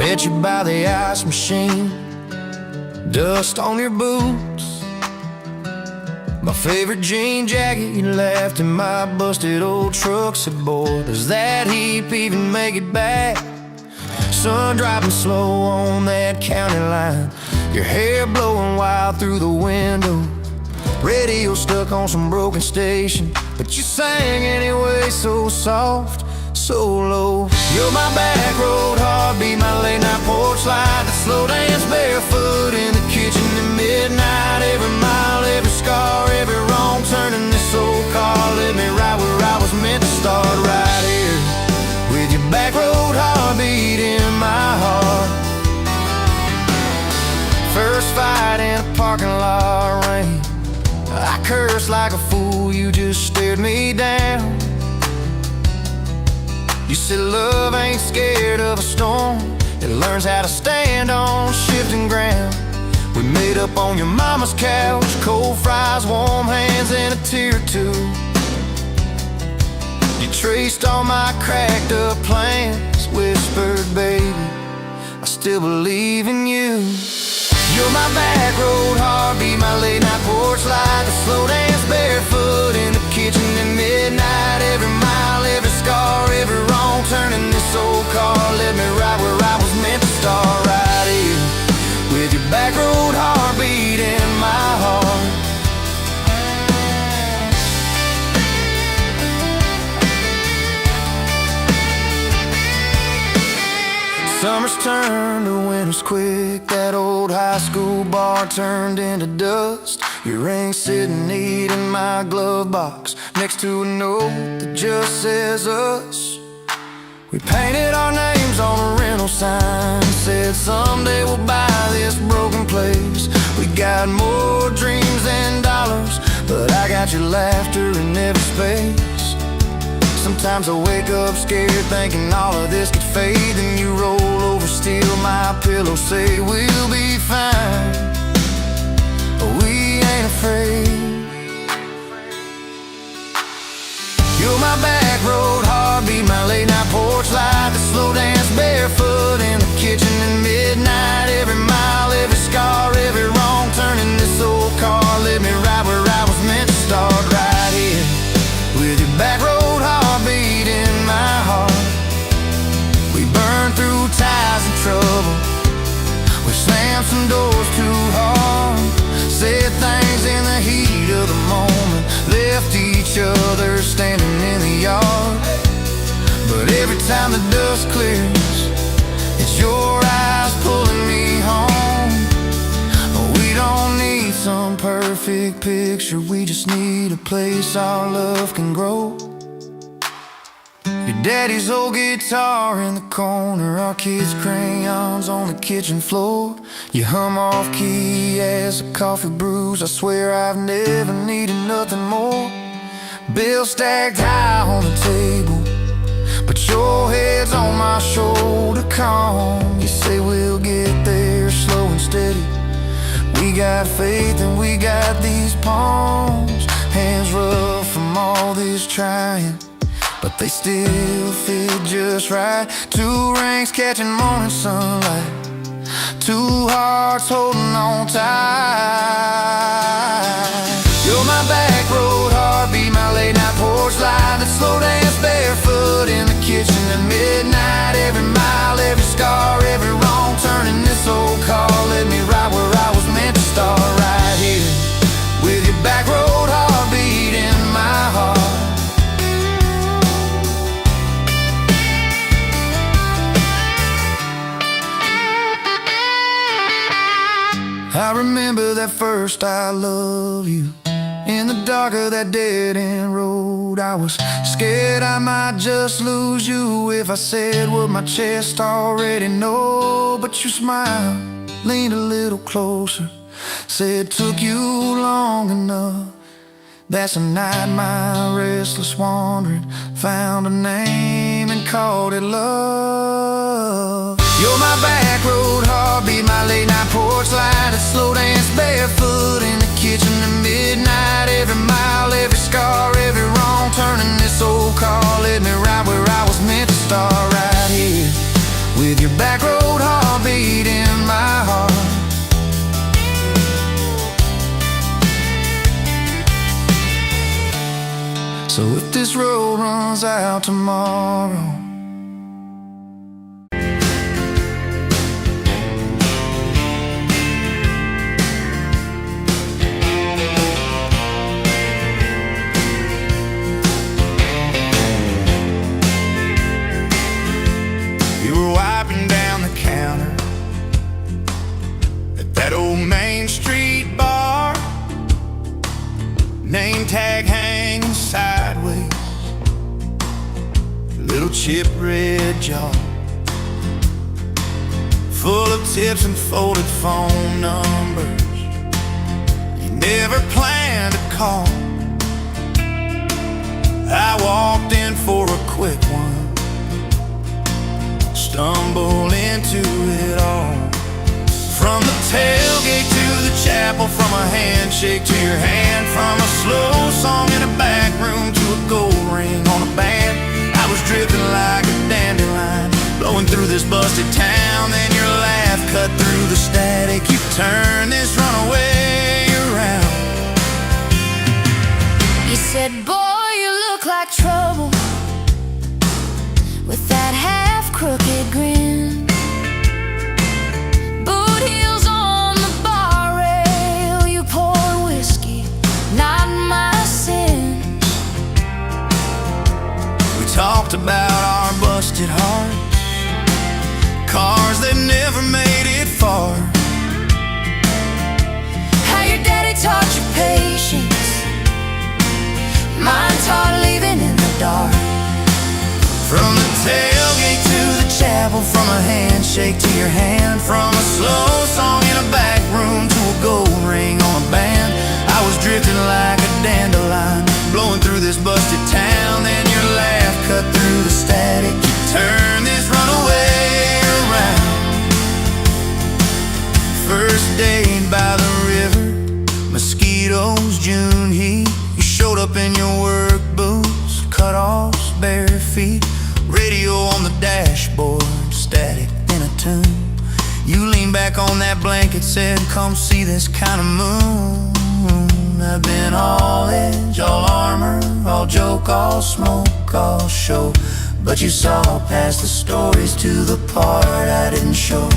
met you by the ice machine. Dust on your boots, my favorite jean jacket you left in my busted old truck. Said, boy, does that heap even make it back? Sun driving slow on that county line, your hair blowing wild through the window. Radio stuck on some broken station, but you sang anyway, so soft, so low. You're my back road heartbeat, my late night porch light, the slow dance barefoot in the kitchen at midnight. Every mile, every scar, every wrong turn in this old car led me right where I was meant to start, right here with your back road heartbeat in my heart. First fight in a parking lot rain, I cursed like a fool, you just stared me down. You said love ain't scared of a storm, it learns how to stand on shifting ground. We made up on your mama's couch, cold fries, warm hands, and a tear or two. You traced all my cracked up plans, whispered, baby, I still believe in you. You're my back road heartbeat, my late night porch light, the slow dance barefoot in the kitchen at midnight. Every mile, every scar, every wrong turn in this old car led me right where I was meant to start, right here with your back road heartbeat in my heart. Summers turned to winters quick, that old high school bar turned into dust. Your ring sitting neat in my glove box, next to a note that just says us. We painted our names on a rental sign, said someday we'll buy this broken place. We got more dreams than dollars, but I got your laughter in every space. Sometimes I wake up scared thinking all of this could fade, then you roll over, steal my pillow, say we'll be fine, but we ain't afraid. You're my back road heartbeat, my late night porch light, the slow dance barefoot in the kitchen at midnight. Every mile, every scar, every wrong turn in this old car led me right where I was meant to start, right here with your back road heartbeat in my heart. We burned through ties and trouble, we slammed some doors too hard, said things in the heat of the moment, left each other standing in the yard. But every time the dust clears, it's your eyes pulling me home. We don't need some perfect picture, we just need a place our love can grow. Your daddy's old guitar in the corner, our kids' crayons on the kitchen floor. You hum off key as the coffee brews, I swear I've never needed nothing more. Bills stacked high on the table, but your head's on my shoulder, calm. You say we'll get there slow and steady. We got faith and we got these palms, hands rough from all this trying, but they still fit just right. Two rings catching morning sunlight, two hearts holding on tight. You're my back road heartbeat, my late night porch light, that slow dance barefoot in the kitchen at midnight. Every mile, every scar, every wrong turn in this old car led me right where I was meant to start, right here with your back road heartbeat in my heart. I remember that first I love you, in the dark of that dead-end road. I was scared I might just lose you if I said what my chest already know. But you smiled, leaned a little closer, said took you long enough. That's a night my restless wandering found a name and called it love. You're my back road heartbeat, my late night porch light, a slow dance barefoot in the kitchen at midnight. Every mile, every scar, every wrong turn in this old car led me right where I was meant to start, right here with your back road heartbeat So if this road runs out tomorrow, you were wiping down the counter at that old Main Street bar, name tag hanging sideways, little chip red jar full of tips and folded phone numbers you never planned to call. I walked in for a quick one, stumbled into it all. From the tailgate to the chapel, from a handshake to your hand, from a slow song in a back room to a gold ring on a band. I was drifting like a dandelion, blowing through this busted town. Then your laugh cut through the static. You turned this runaway around. You said, boy, you look like trouble, with that half-crooked grin, boot heels on the bar rail. You pour whiskey, not my sin. We talked about our busted hearts, cars that never made it far, How your daddy taught you patience, mine taught leaving in the dark. from the tailgate to the chapel, from a handshake to your hand, from a slow song in a back room to a gold ring on a band. I was drifting like a dandelion, blowing through this busted town. Then your laugh cut through the static. You turned this runaway around. First date by the river, mosquitoes, June heat. You showed up in your work boots, cut-offs, bare feet, radio on the dashboard, static in a tune. You leaned back on that blanket, said, come see this kind of moon. I've been all edge, all armor, all joke, all smoke, all show, but you saw past the stories to the part I didn't show.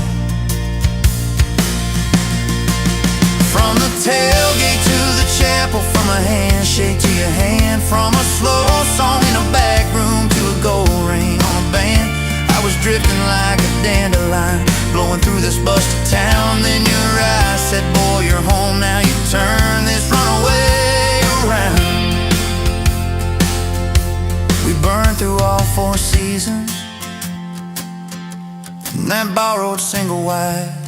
From the tailgate to the chapel, from a handshake to your hand, from a slow song in a back room to a gold ring on a band. I was drifting like a dandelion, blowing through this busted town. Then your eyes said, boy, you're home now. You turn this runaway around. We burned through all 4 seasons in that borrowed single wide.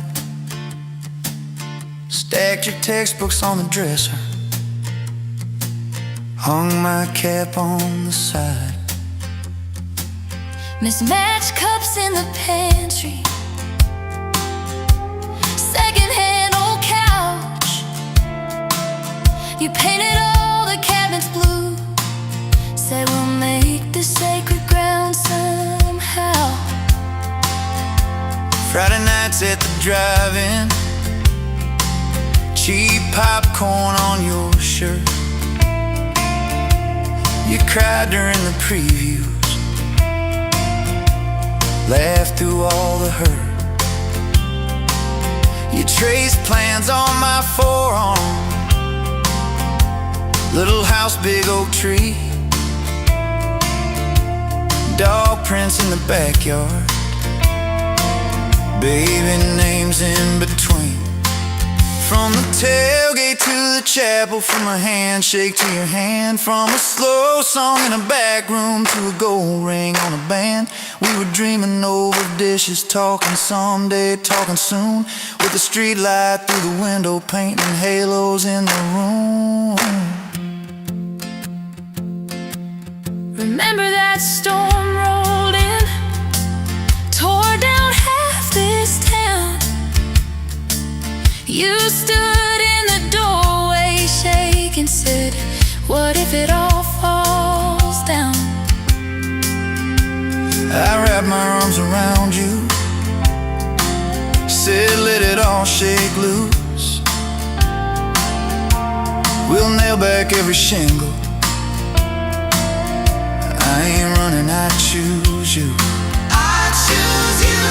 Stacked your textbooks on the dresser, hung my cap on the side. Mismatched cups in the pantry, secondhand old couch. You painted all the cabinets blue, said we'll make this sacred ground somehow. Friday nights at the drive-in, cheap popcorn on your shirt. You cried during the previews, laughed through all the hurt. You traced plans on my forearm, little house, big oak tree, dog prints in the backyard, baby names in between. From the tailgate to the chapel, from a handshake to your hand, from a slow song in a back room to a gold ring on a band. We were dreaming over dishes, talking someday, talking soon, with the street light through the window, painting halos in the room. Remember that storm rolled in, tore down half this town. You stood in the doorway, shaking, said, what if it all falls down? I wrapped my arms around you, said let it all shake loose. We'll nail back every shingle, I choose you. I choose you.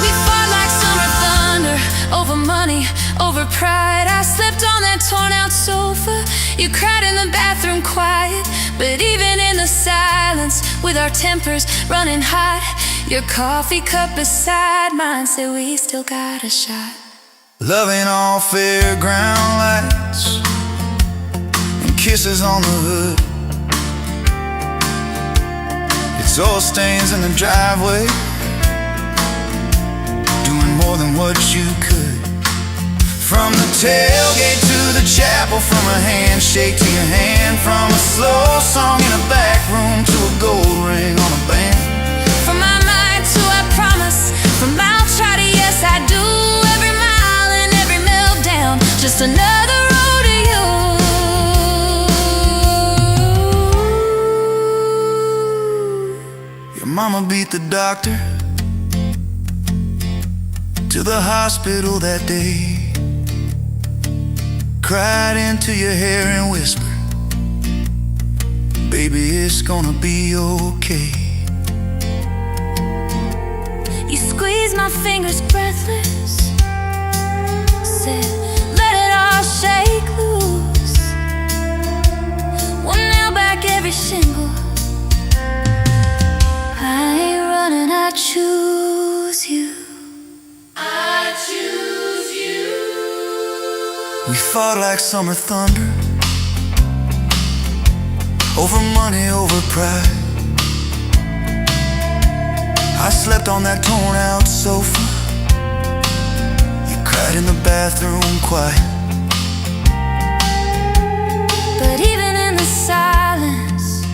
We fought like summer thunder, over money, over pride. I slept on that torn out sofa, you cried in the bathroom quiet. But even in the silence, with our tempers running hot, your coffee cup beside mine said we still got a shot. Loving all fairground lights and kisses on the hood. Exhaust stains in the driveway, doing more than what you could. From the tailgate to the chapel, from a handshake to your hand, from a slow song in a back room to a gold ring on a band. From my mind to I promise, from I'll try to yes I do. Every mile and every meltdown, just another road to you. Your mama beat the doctor to the hospital that day, cried into your hair and whispered, baby, it's gonna be okay. You squeezed my fingers breathless, said let it all shake loose. One nail back every shingle. I ain't running, I choose you. I choose you. We fought like summer thunder, over money, over pride. I slept on that torn out sofa, you cried in the bathroom quiet. But even in the silence,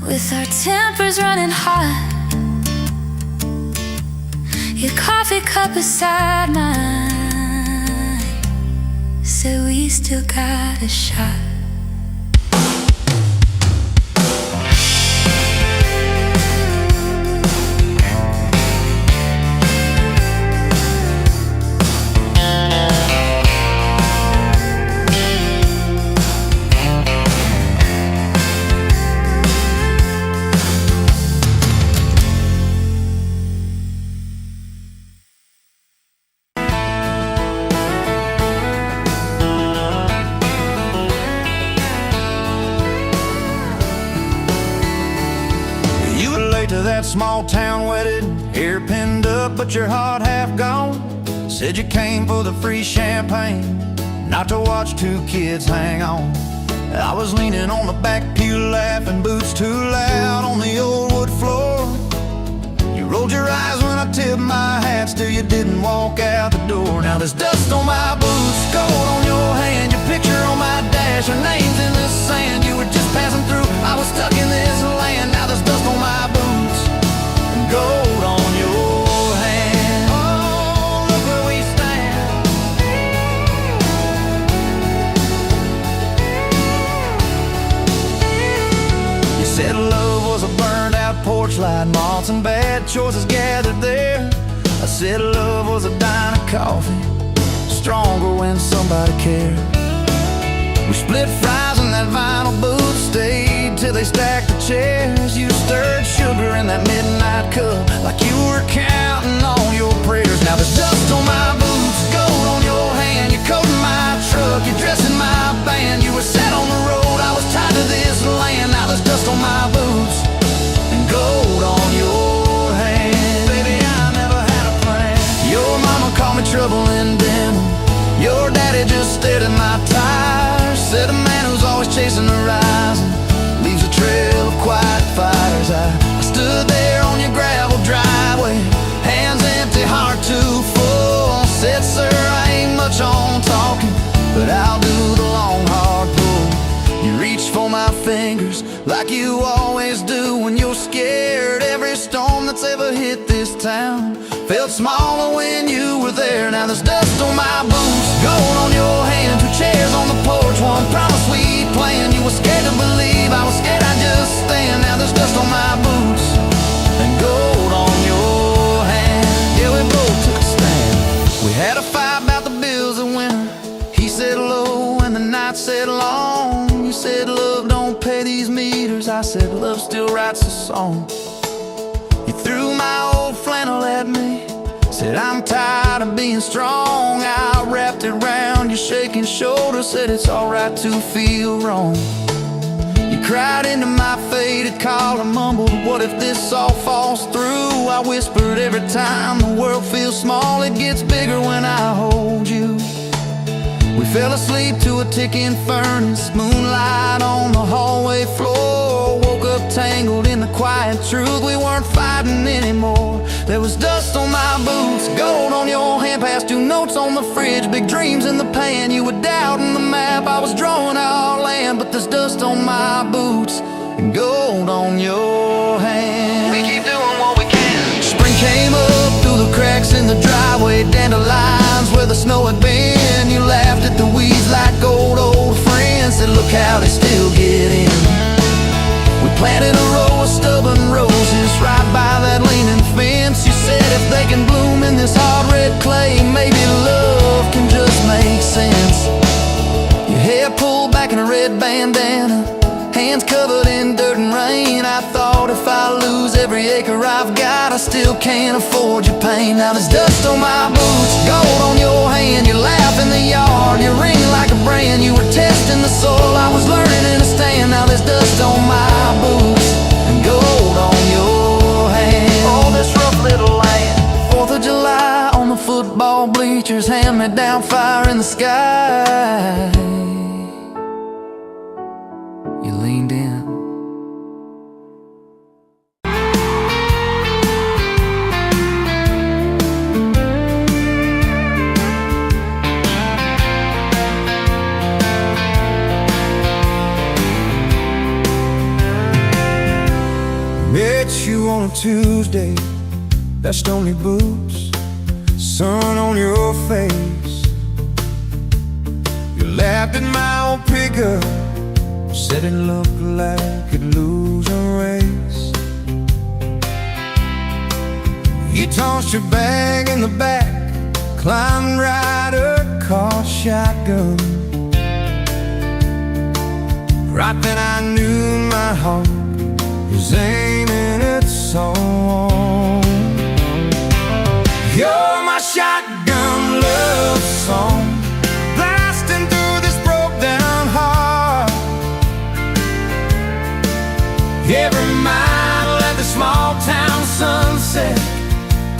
with our tempers running hot, your coffee cup beside mine said we still got a shot. To that small town wedding, hair pinned up but your heart half gone. Said you came for the free champagne, not to watch two kids hang on. I was leaning on the back pew laughing, boots too loud on the old wood floor. You rolled your eyes when I tipped my hat, still you didn't walk out the door. Now there's dust on my boots, gold on your hand, your picture on my dash, our names in the sand. You were just passing through, I was stuck in this land. Now there's dust on my boots, gold on your hand. Oh, look where we stand. You said love was a burned out porch light, moths and bad choices gathered there. I said love was a dime of coffee, stronger when somebody cared. We split fries in that vinyl booth, stayed till they stacked the chairs. You stirred sugar in that midnight cup like you were counting on your prayers. Now there's dust on my boots, gold on your hand, you're coating my truck, you're dressing my band. You were set on the road, I was tied to this land. Now there's dust on my boots and gold on your hand. Baby, I never had a plan. Your mama called me trouble in denim, your daddy just stared at my tires. Said a man who's always chasing the horizon leaves a trail of quiet fires. I stood there on your gravel driveway, hands empty, heart too full. Said, sir, I ain't much on talking, but I'll do the long, hard pull. You reached for my fingers like you always do when you're scared. Every storm that's ever hit this town felt smaller when you were there. Now there's dust on my boots, gold on your hand, two chairs on the porch, one promise we planned. You were scared to believe, I was scared I'd just stand. Now there's dust on my boots and gold on your hand. Yeah, we both took a stand. We had a fight about the bills of winter. He said low and the night said long. You said love don't pay these meters, years, I said love still writes a song. You threw my old flannel at me, said I'm tired of being strong. I wrapped it around your shaking shoulder, said it's alright to feel wrong. You cried into my faded collar, mumbled, what if this all falls through? I whispered, every time the world feels small, it gets bigger when I hold you. We fell asleep to a ticking furnace, moonlight on the hallway floor. Woke up tangled in the quiet truth, we weren't fighting anymore. There was dust on my boots, gold on your hand, past 2 notes on the fridge, big dreams in the pan. You were doubting the map, I was drawing our land, but there's dust on my boots and gold on your hand. We keep doing what we can. Spring came up through the cracks in the driveway, dandelions where the snow had been. You laughed at the weeds like old friends, said look how they still get in. We planted a row of stubborn roses right by that leaning fence. You said if they can bloom in this hard red clay, maybe love can just make sense. Your hair pulled back in a red bandana, hands covered in dirt and rain. I thought if I lose every acre I've got, I still can't afford your pain. Now there's dust on my boots, gold on your hand. You laugh in the yard, you ring like a brand. You were testing the soil, I was learning to stand. Now there's dust on my boots and gold on your hand. Oh, this rough little land. 4th of July on the football bleachers, hand-me-down fire in the sky. You leaned in. Met you on a Tuesday, that stony boots, sun on your face. You laughed at my old pickup, said it looked like it'd lose a race. You tossed your bag in the back, climbed right across shotgun. Right then I knew my heart was aiming at song. You're my shotgun love song, blasting through this broke down heart. Every mile at the small town sunset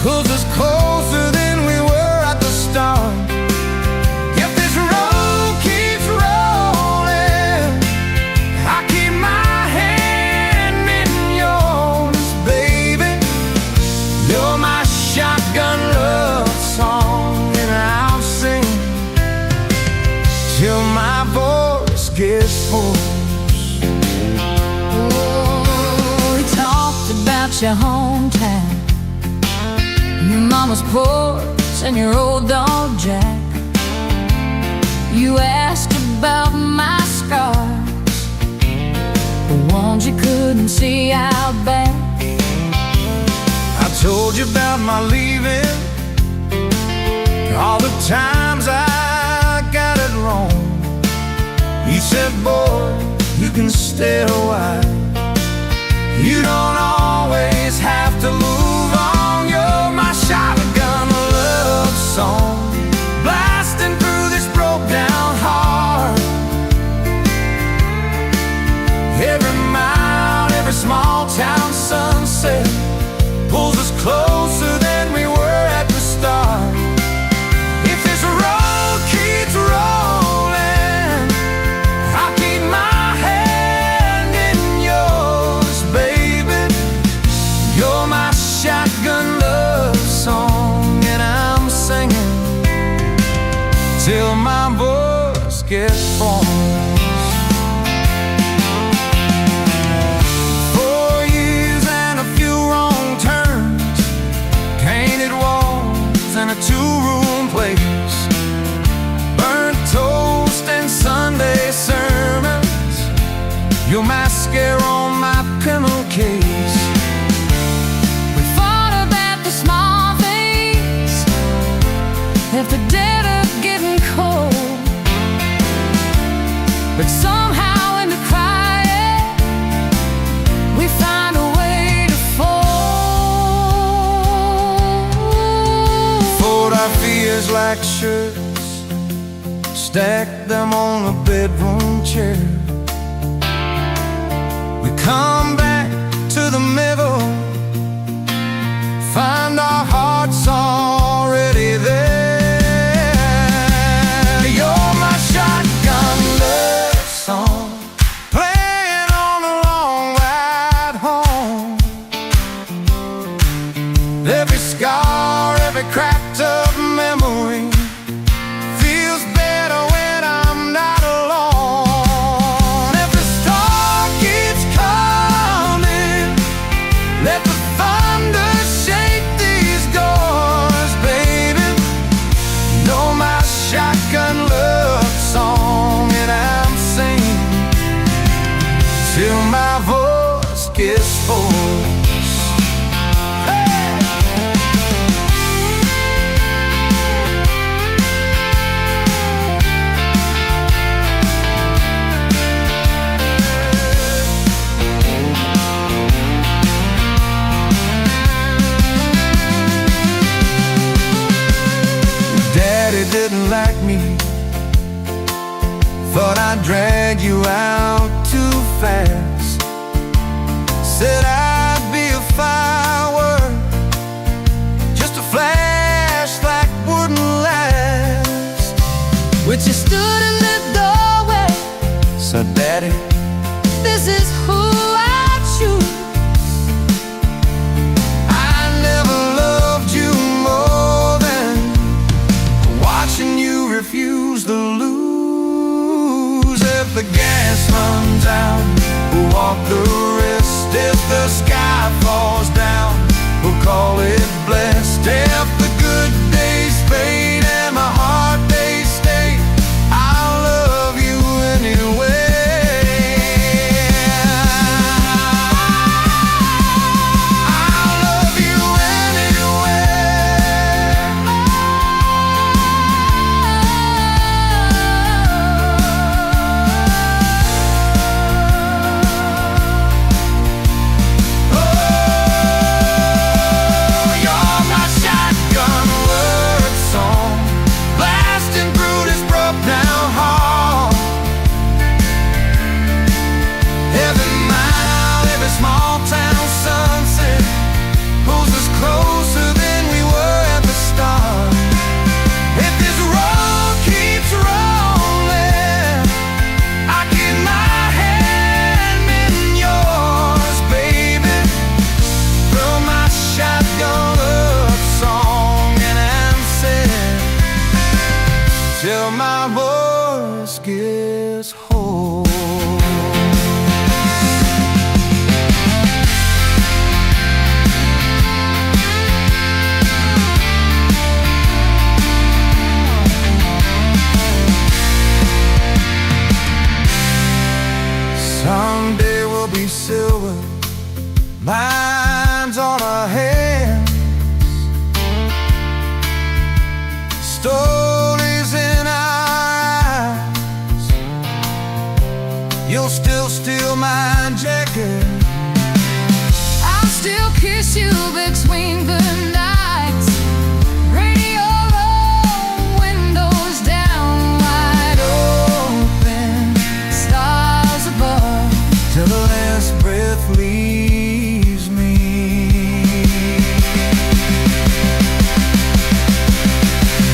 pulls us closer than we were at the start. If this road keeps rolling, I keep my hand in yours, baby. You're my shotgun love song, and I'll sing till my voice gets hoarse. About your hometown, your mama's porch and your old dog Jack. You asked about my scars, the ones you couldn't see out back. I told you about my leaving, all the times I got it wrong. You said, boy, you can stay a while, you don't always have to move on. You're my shotgun love song, blasting through this broke down heart. Every mile, every small town sunset pulls us closer than we were at the start. If this road keeps rolling, I'll keep my hand in yours, baby. You're my shotgun love song, and I'm singing till my voice gets hoarse. 4 years and a few wrong turns, painted walls and a 2-room place, burnt toast and Sunday sermons, your mascara on my pillowcase. If the dead are getting cold, but somehow in the quiet our fears like shirts, stack them on a bedroom chair. We come back to the middle, find our hearts already there. You're my shotgun love song, playing on the long ride home. Every scar, every cracked up memory feels better when I'm not alone. If the storm keeps coming, let the thunder shake these doors, baby. Know my shotgun love song, and I'm singing till my voice gets hoarse. Didn't like me, thought I'd drag you out too fast. Said I'd be a firework, just a flash like wouldn't last. But you stood in the doorway, said Daddy, this is who I choose. I never loved you more than watching you refuse to lose. If the gas runs out, we'll walk the rest. If the sky falls down, we'll call it blessed. If the good days fade and my hard days stay, I'll love you anyway. I'll love you till my voice gets hoarse. Someday we'll be silver, lines on our hands, stories in our eyes. You'll still steal my jacket, I'll still kiss you between the nights. Radio low, windows down, wide open, stars above, till the last breath leaves me.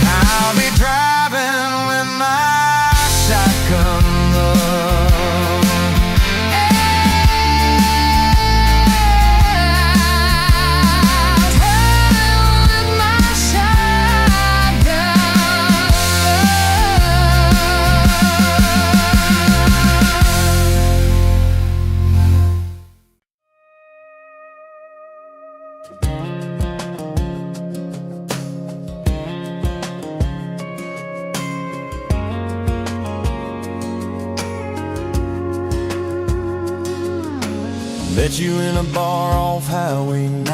I'll be driving with my shotgun love. Traveling with my shotgun. Met you in a bar off Highway 9.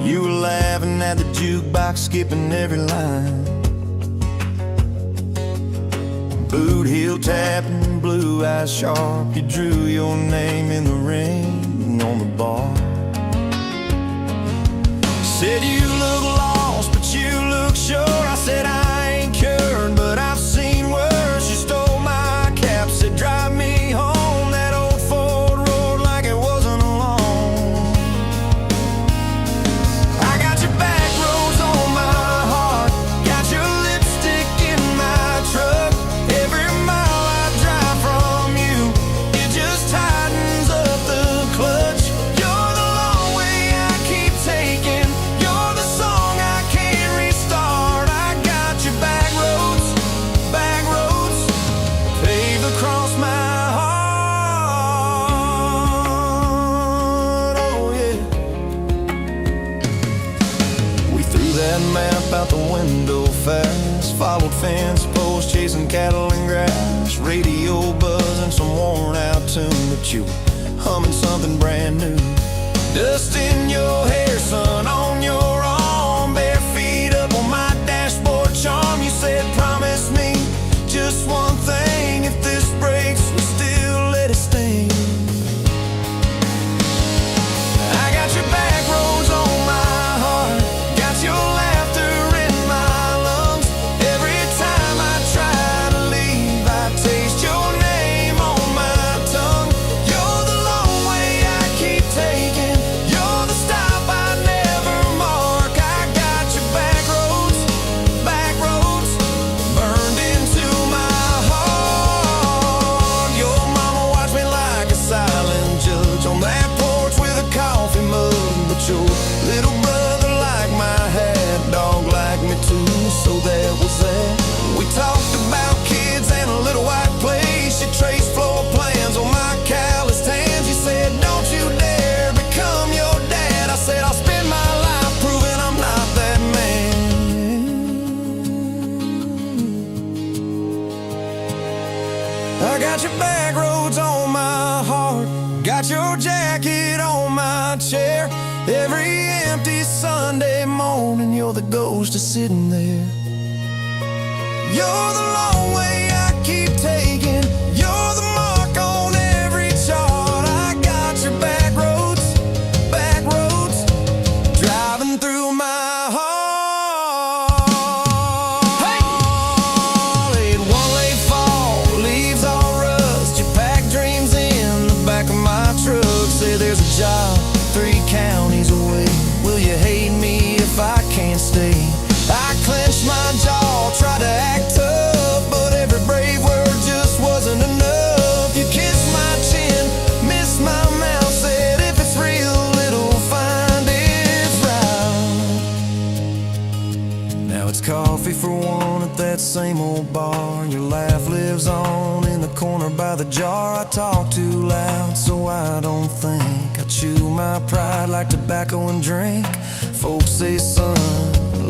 You were laughing at the jukebox, skipping every line. Boot heel tapping, blue eyes sharp. You drew your name in the ring on the bar. Said you look lost, but you look sure. I said I ain't cured, but I've seen worse. You stole my cap, said drive me home. That old Ford roared like it wasn't alone. I got your back roads on my heart, got your lipstick in my truck. Every mile I drive from you, it just tightens up the clutch. You're the long way I keep taking, you're the song I can't restart. I got your back roads paved across my heart. Oh yeah. We threw that map out the window fast, followed fence posts, chasing cattle and grass, radio buzzing some worn out tune, but you humming something brand new. Dust in your hair, sun on your arm, bare feet up on my dashboard charm. You said promise me just one thing, if this breaks we'll still let it sting. I got your back roads on my heart, got your laughter in my lungs. Every time I try to leave, I taste your name on my tongue. You're the long way I keep taking, you're the stop I never mark. I got your back roads burned into my heart. Your mama watched me like a silent judge on that porch with a coffee mug, but your little brother liked my hat, dog liked me too, so that was that. We talked about kids and a little white place. You traced floor plans on my calloused hands. You said don't you dare become your dad. I said I'll spend my life proving I'm not that man. I got your back roads on my heart, got your jacket on my chair. Every empty Sunday morning, you're the ghost of sitting there. You're the long way I keep taking, you're the mark on every chart. I got your back roads driving through my heart. Hey! Laid one late fall, leaves all rust. You pack dreams in the back of my truck. Say there's a job 3 counties away. Will you hate me if I can't stay? I clenched my jaw, tried to act tough, but every brave word just wasn't enough. You kissed my chin, missed my mouth, said if it's real, it'll find its route. Now it's coffee for one at that same old bar. Your laugh lives on in the corner by the jar. I talk too loud, so I don't think. I chew my pride like tobacco and drink. Folks say, son,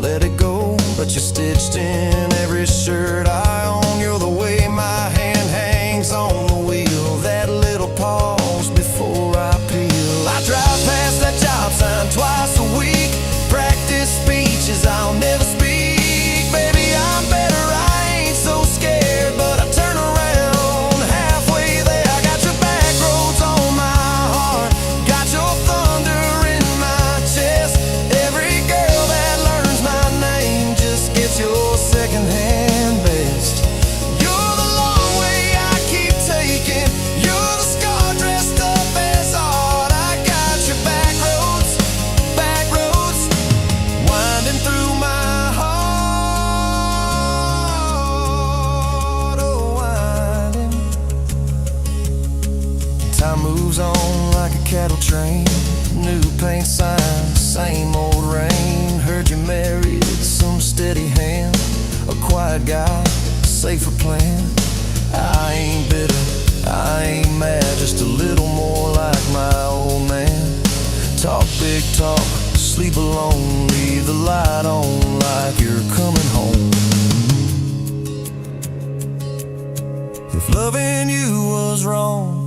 let it go, but you're stitched in every shirt I own. You're the way my hand hangs on the wheel, that little pause before I peel. I drive past that job sign twice a week, practice speeches I'll never speak. Baby, I'm better, I ain't so scared, but I turn around halfway there. I got your back roads on my heart, got your thunder in my chest. Every girl that learns my name just gets your secondhand best. You're the long way I keep taking, you're the scar dressed up as art. I got your back roads winding through my heart. Oh, winding. Time moves on like a cattle train, new paint signs, same old rain. Heard you married some steady hand, a quiet guy, safer plan. I ain't bitter, I ain't mad, just a little more like my old man. Talk big talk, sleep alone, leave the light on like you're coming home. If loving you was wrong,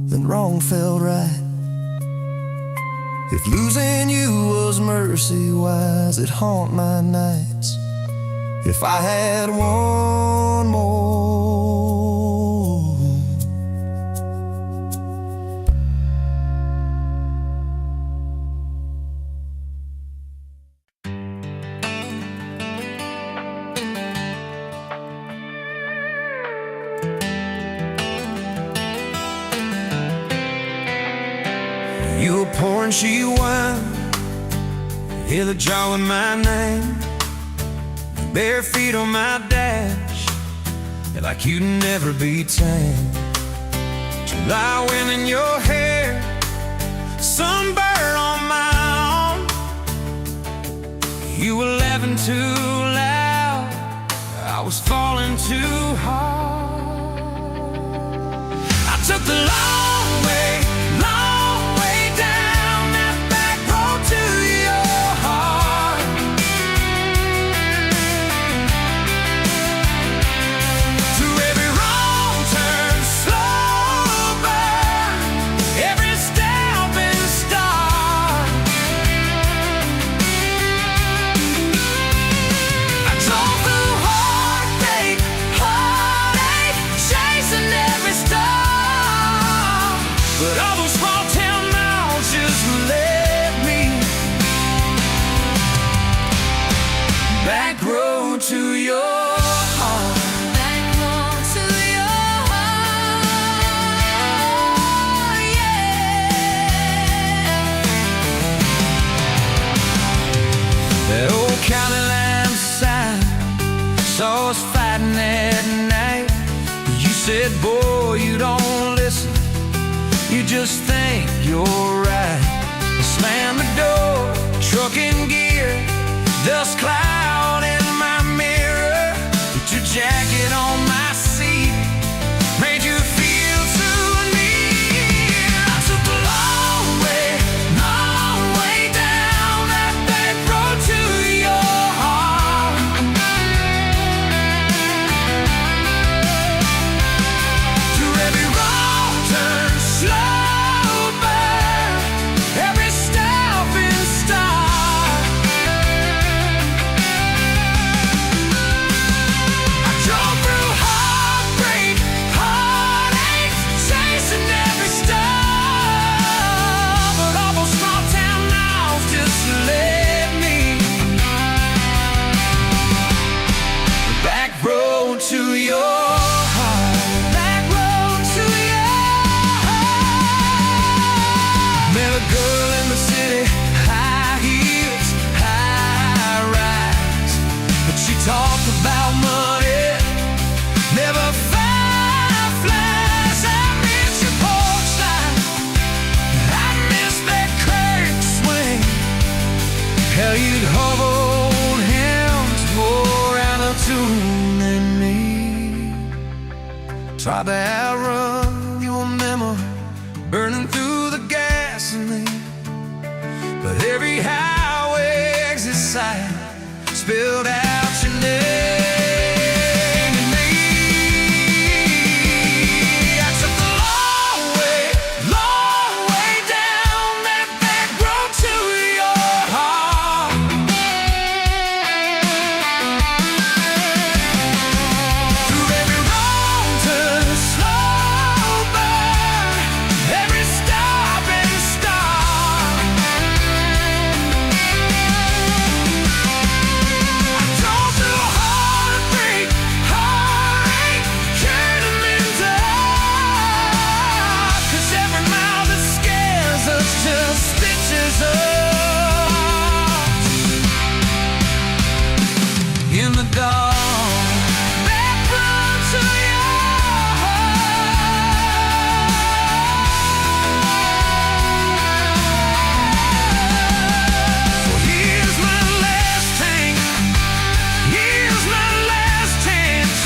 then wrong felt right. If losing you was mercy, why's it haunt my nights? If I had one more You were pouring cheap wine, hear the jar with my name, bare feet on my dash, like you'd never be tamed. July wind in your hair, sunburn on my arm. You were laughing too loud, I was falling too hard. I took the long way down that back road to your heart. Through every wrong turn, slow burn, every step and start. I drove through heartache, chasing every star. But all those small town miles just led me back road to your heart. Back road to your heart, yeah. That old county line sign saw us fighting that night. You said, boy, you don't listen, you just think you're right. I slammed the door, truck in gear, dust cloud in my mirror. Put your jacket on my seat, made you feel too near. I took the long way down that back road to your heart. Through every wrong turn, slow burn, every step and start. I drove through heartbreak, heartache, chasing every star. But all those small town miles just led me back road to your heart. Back road to your heart. Met a girl in the city, high heels, high rise. But she talked about money, never fireflies. I miss your porch light, I miss that curtain swing. How you'd hold hands more out of tune than me. Tried to outrun your memory, burning through the gasoline. But every highway exit sign spilled out your name to me. I took the long way down that back road to your heart. Through every wrong turn, slow burn, every stop and start. I drove through heartbreak, heartache, turning me dark. 'Cause every mile that scares us just stitches us in the dark. Back road to your heart. Well, here's my last tank, here's my last chance,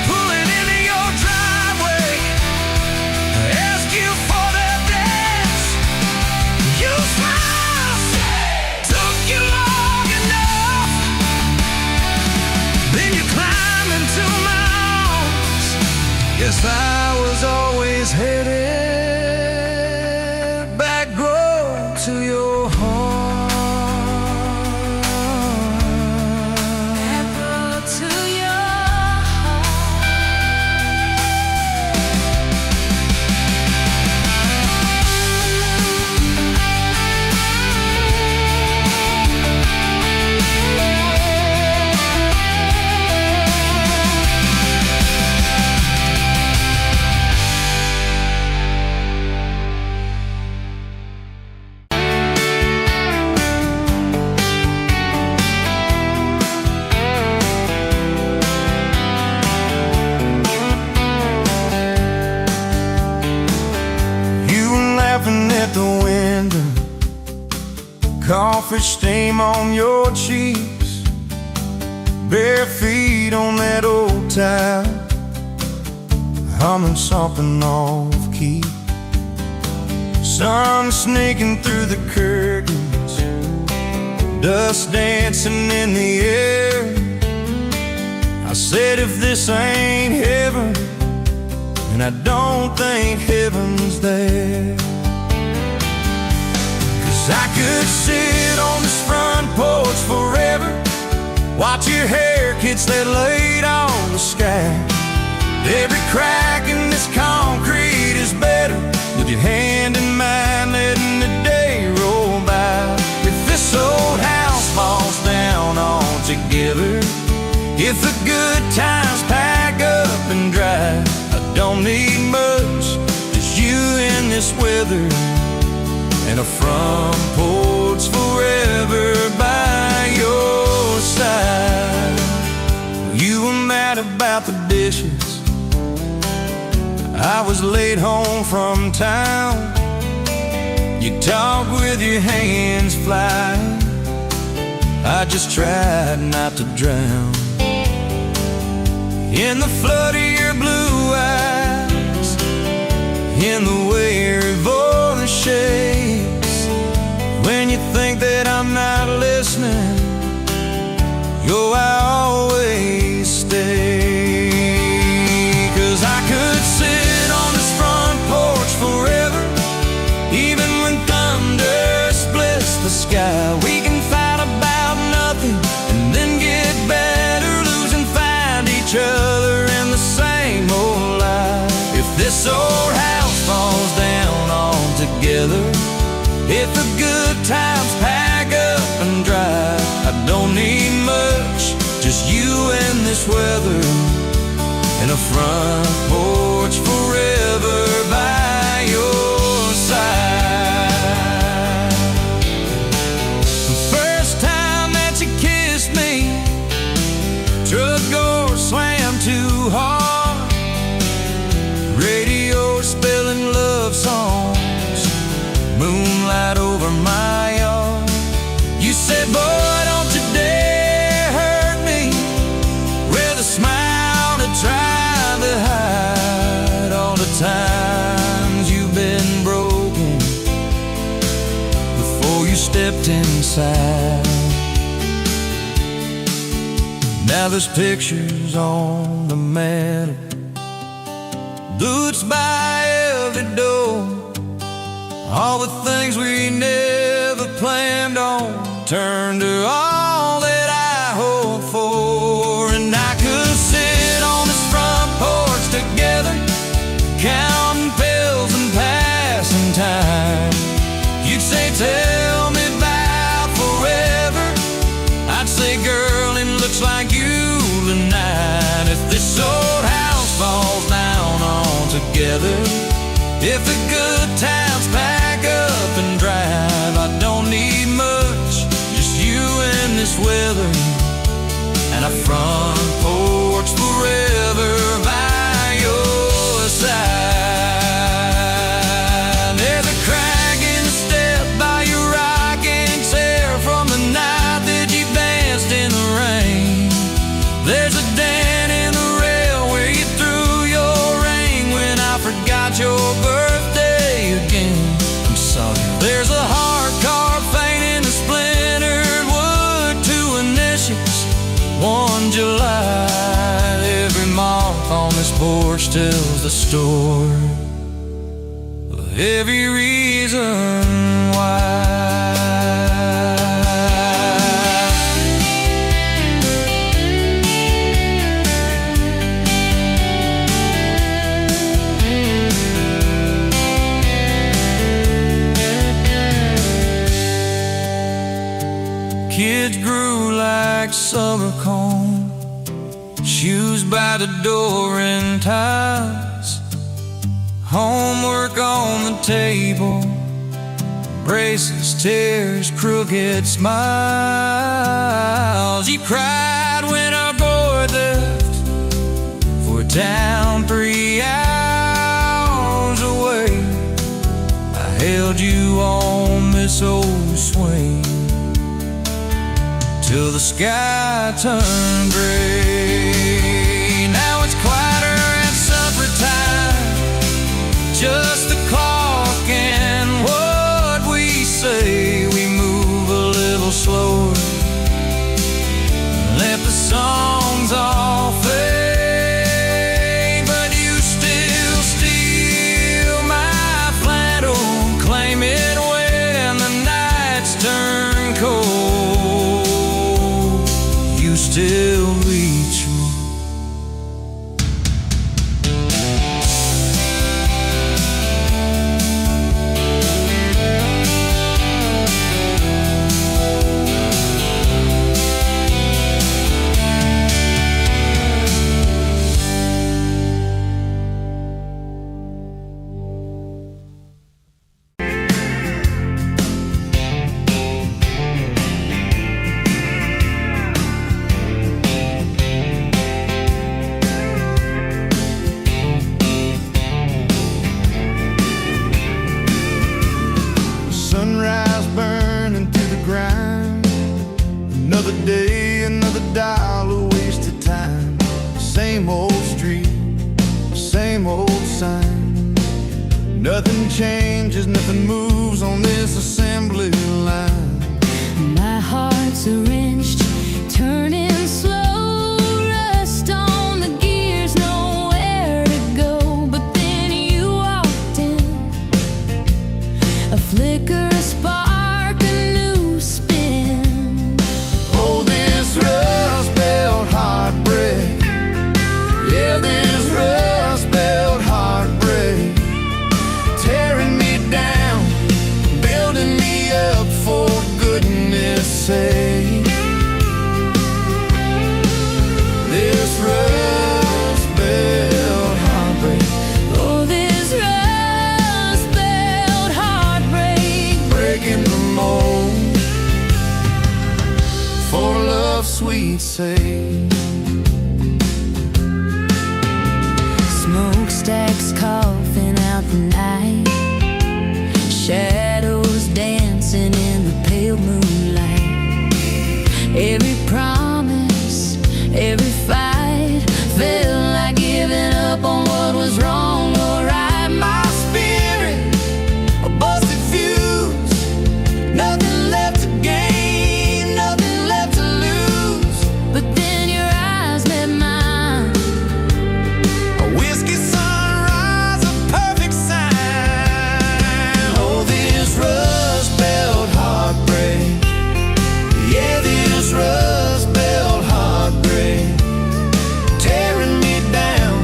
pulling into your driveway, ask you for the dance. You smile, took you long enough, then you climb into my arms. Guess I was always headed back road to your heart. Back road to your heart. crawfish steam on your cheeks, bare feet on that old tile, humming something off key. Sun sneaking through the curtains, dust dancing in the air. I said, if this ain't heaven, and I don't think heaven's there. 'Cause I could sit on this front porch forever, watch your hair kids that laid on the sky. Every crack in this concrete is better with your hand in mine, letting the day roll by. If this old house falls down altogether, if the good times pack up and drive, I don't need much, just you in this weather, and a front porch forever by your side. You were mad about the dishes, I was late home from town. You talk with your hands flying, I just tried not to drown. In the flood of your blue eyes, in the way your voice shakes, when you think that I'm not listening, yo, I always stay. 'Cause I could sit on this front porch forever, even when thunder splits the sky. We can fight about nothing and then get better, lose and find each other in the same old life. If this old house falls down altogether, if the good times pack up and drive, I don't need much, just you and this weather, and a front porch forever by your side. The first time that you kissed me, truck door slammed too hard, radio spelling love songs, moonlight over my yard. You said, boy, don't you dare hurt me, with a smile to try to hide all the times you've been broken before you stepped inside. Now there's pictures on the mantle, boots by every door, all the things we never planned on turned to all that I hope for. And I could sit on this front porch together, counting pills and passing time. You'd say, tell me about forever, I'd say, girl, it looks like you tonight. If this old house falls down altogether, if the good times pack up and drive, I don't need much, just you and this weather, and a front porch forever by your side. There's a crack in the step by your rocking chair from the night that you danced in the rain. There's a dent in the rail where you threw your ring when I forgot your birthday again. I'm sorry. There's a hard carved fate in the splintered wood, two initials, 1 July. Every mark on this porch tells the story of every reason why. Kids grew like summer corn, shoes by the door and ties, homework on the table, braces, tears, crooked smiles. You cried when our boy left for a town 3 hours away. I held you on this old swing till the sky turned gray. Now it's quieter at supper time, just the clock and what we say. We move a little slower, let the songs all fade, but you still steal my flannel, claim it when the nights turn cold. You still reach me. Sunrise burning through the grind. Another day, another dollar wasted time. Same old street, same old sign. Nothing changes, nothing moves on this assembly line. My heart's a wrenched, turning slow, rust on the gears, nowhere to go. But then you walked in, a flicker, a spark, a new spin. Oh, this rust belt heartbreak. Yeah, this rust belt heartbreak. Tearing me down, building me up, for goodness sake. This rust belt heartbreak, Oh, this rust belt heartbreak. breaking the mold, for love's sweet sake. Smokestacks coughing out the night, shadows dancing in the pale moonlight. Every promise, every fight felt like giving up on what was wrong or right. My spirit, a busted fuse, nothing left to gain, nothing left to lose. But then your eyes met mine. A whiskey sunrise, a perfect sign. Oh, this rust belt heartbreak. Yeah, this rust belt heartbreak. Tearing me down,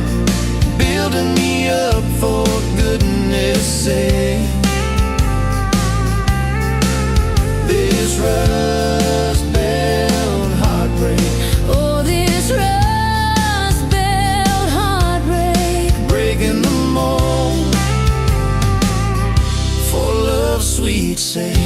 building me up, for goodness sake. This rust belt heartbreak, Oh, this rust belt heartbreak. breaking the mold, for love's sweet sake.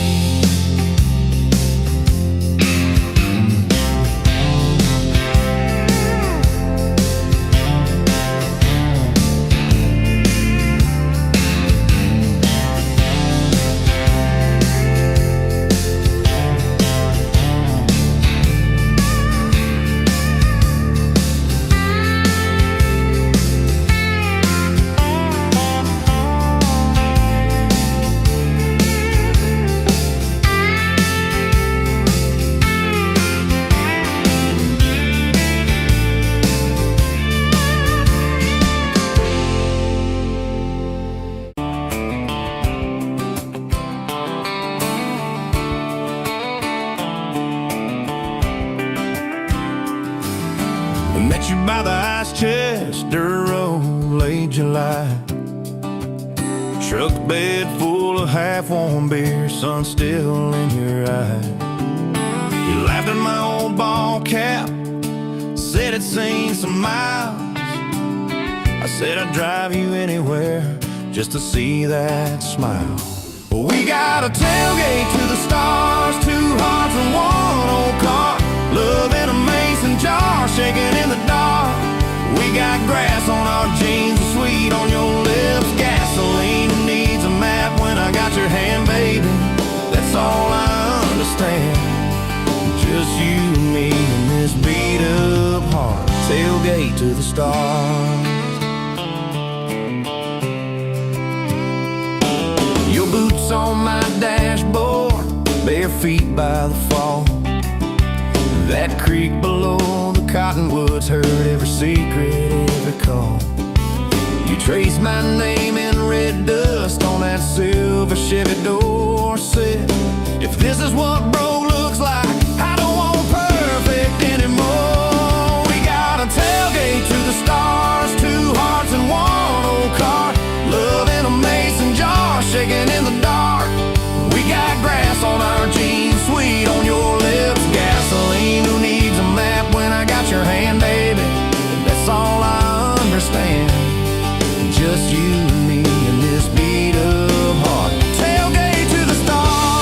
I met you by the Ice Chester Road, late July. Truck bed full of half-warm beer, sun still in your eye. You laughed at my old ball cap, said it's seen some miles. I said I'd drive you anywhere just to see that smile. Well, we got a tailgate to the stars, two hearts and one old car. Love in a mason jar, shaking in the dark. We got grass on our jeans, sweet on your lips, gasoline needs a map when I got your hand, baby. That's all I understand, just you notes on my dashboard, bare feet by the fall. That creek below the cottonwoods heard every secret, every call. You trace my name in red dust on that silver Chevy Dorset. If this is what broke looks like, I don't want perfect anymore. We got a tailgate to the stars, 2 hearts and 1 old car. Love in a mason jar, shaking in the dark. We got grass on our jeans, sweet on your lips. Gasoline, who needs a map when I got your hand, baby? That's all I understand. Just you and me and this beat of heart. Tailgate to the stars.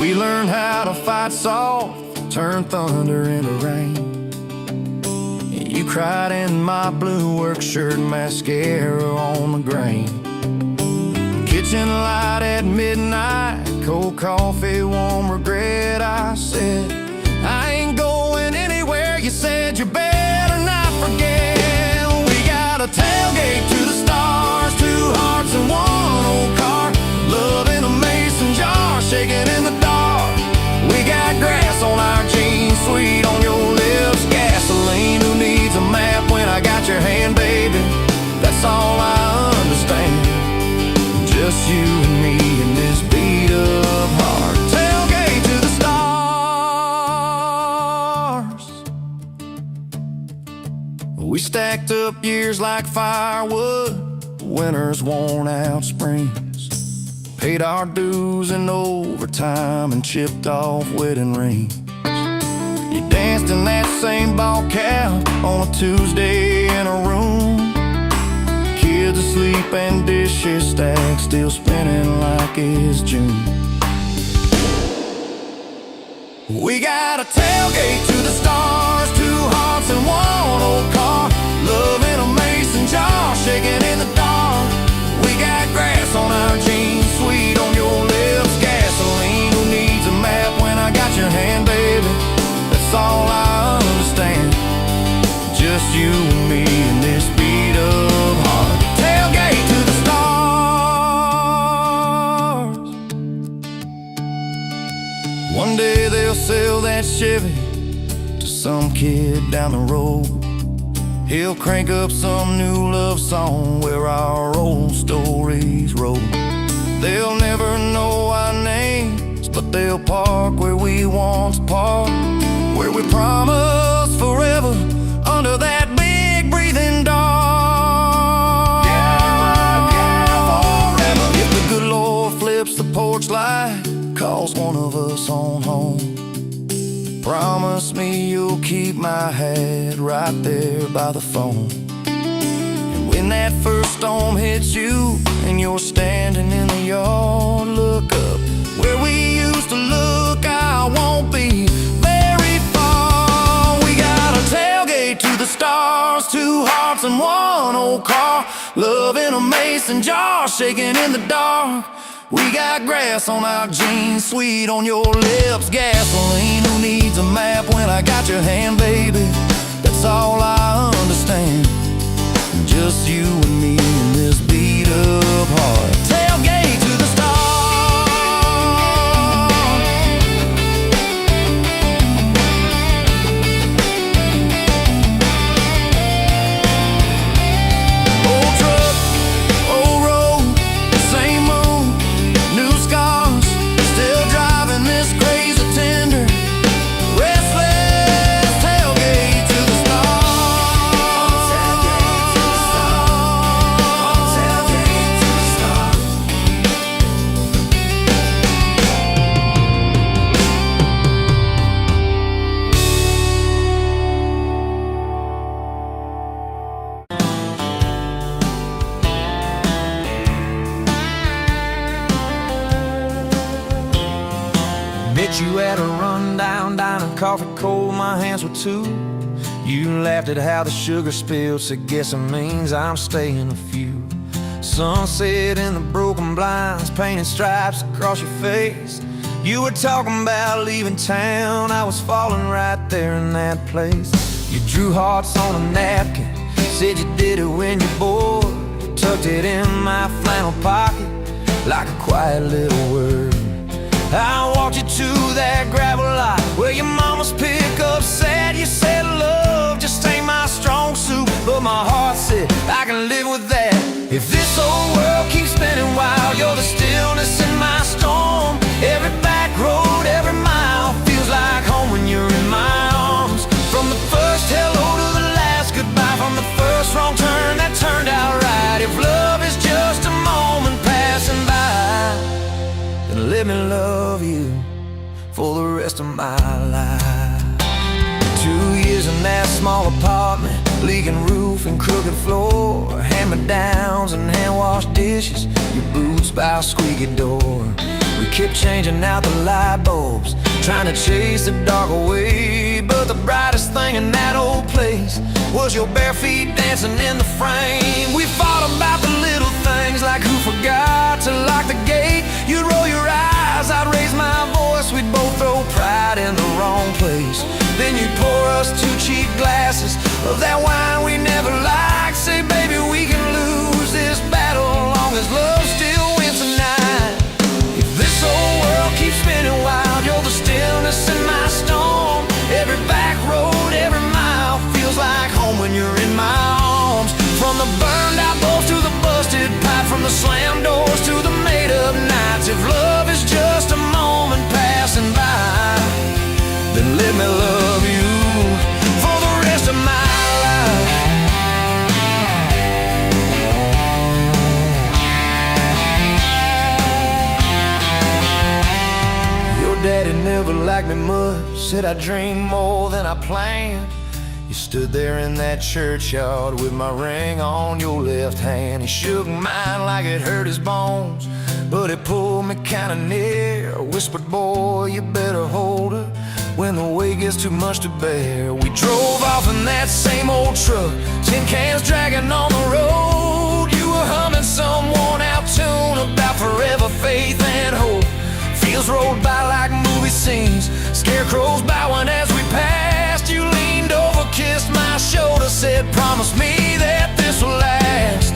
We learned how to fight soft, turn thunder into rain. You cried in my blue work shirt, mascara on the grain. Kitchen light at midnight, cold coffee, warm regret. I said, I ain't going anywhere. You said you better not forget. We got a tailgate to the stars, 2 hearts and 1 old car. Love in a mason jar, shaking in the dark. We got grass on our jeans, sweet on your lips. Gasoline, who needs a map when I got your hand, baby? That's all I understand. Just you and me and this beat of heart. Tailgate to the stars. We stacked up years like firewood, winters worn out springs. Paid our dues in overtime and chipped off wedding rings. You danced in that same ball cap on a Tuesday in a room. Kids asleep and dishes stacked, still spinning like it's June. We got a tailgate to the stars, 2 hearts and 1 old car. Love in a mason jar, shaking in the dark. We got grass on our jeans, sweet on your lips. Gasoline, who needs a map when I got your hand, baby? That's all I understand. Just you and me and this beat of heart. Tailgate to the stars. One day they'll sell that Chevy to some kid down the road. He'll crank up some new love song where our old stories roll. They'll never know our names, but they'll park where we once parked, where we promised forever under that big breathing dog. Yeah, forever. If the good Lord flips the porch light, calls one of us on home, promise me you'll keep my hat right there by the phone. And when that first storm hits you and you're standing in the yard, look up where we used to look. I won't be very far. We got a tailgate to the stars, 2 hearts and 1 old car. Love in a mason jar, shaking in the dark. We got grass on our jeans, sweet on your lips. Gasoline, who needs a map when I got your hand, baby? That's all I understand. Just you and me in this beat up heart. Tailgate to the stars. Old truck, old road, same moon, new scars. Still driving this crazy tender, restless. Tailgate to the stars. Tailgate to the stars. Tailgate to the stars. Met you at a rundown diner, coffee cold, my hands were too. You laughed at how the sugar spilled, said guess it means I'm staying a few. Sunset in the broken blinds, painted stripes across your face. You were talking about leaving town, I was falling right there in that place. You drew hearts on a napkin, said you did it when you're bored. Tucked it in my flannel pocket like a quiet little word. I walked you to that gravel lot where your mama's pickup sat. You said love just ain't my strong suit, but my heart said I can live with that. If this old world keeps spinning wild, you're the stillness in my storm. Every back road, every mile feels like home when you're in my arms. From the first hello to the last goodbye, from the first wrong turn that turned out right. If love is just a moment passing by, then let me love you for the rest of my life. 2 years in that small apartment, leaking roof and crooked floor, hand-me-downs and hand-washed dishes, your boots by a squeaky door. We kept changing out the light bulbs, trying to chase the dark away, but the brightest thing in that old place was your bare feet dancing in the frame. We fought about the little things, like who forgot to lock the gate. You'd roll your eyes, I'd raise my voice, we'd both throw pride in the wrong place. Then you'd pour us 2 cheap glasses of that wine we never liked. Say, baby, we can lose this battle long as love still wins tonight. If this old world keeps spinning wild, you're the stillness in my storm. Every back road, every mile feels like home when you're in my arms. From the burned out bulbs to the busted pipe, from the slam doors to the made up nights. If love is just a moment passing by, then let me love you for the rest of my life. Your daddy never liked me much, said I dreamed more than I planned. You stood there in that churchyard with my ring on your left hand. He shook mine like it hurt his bones, but he pulled me kinda near, whispered, boy, you better hold her when the weight gets too much to bear. We drove off in that same old truck, tin cans dragging on the road. You were humming some worn out tune about forever faith and hope. Fields rolled by like movie scenes, scarecrows bowing as we passed. You leaned over, kissed my shoulder, said, promise me that this will last.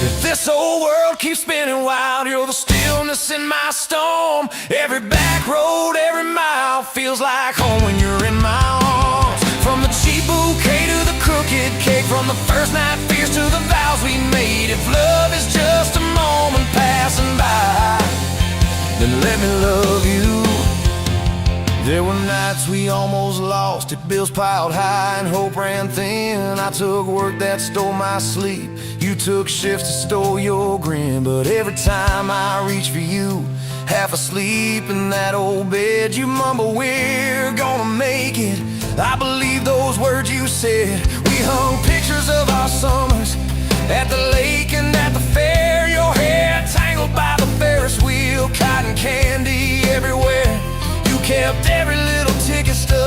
If this old world keeps spinning wild, you're the stillness in my storm. Every back road, every mile feels like home when you're in my arms. From the cheap bouquet to the crooked cake, from the first night fears to the vows we made. If love is just a moment passing by, then let me love you. There were nights we almost lost it, bills piled high and hope ran thin. I took work that stole my sleep, you took shifts that stole your grin. But every time I reach for you, half asleep in that old bed, you mumble, we're gonna make it. I believe those words you said. We hung pictures of our summers at the lake and at the fair. Your hair tangled by the Ferris wheel, cotton candy everywhere. You kept every little ticket stub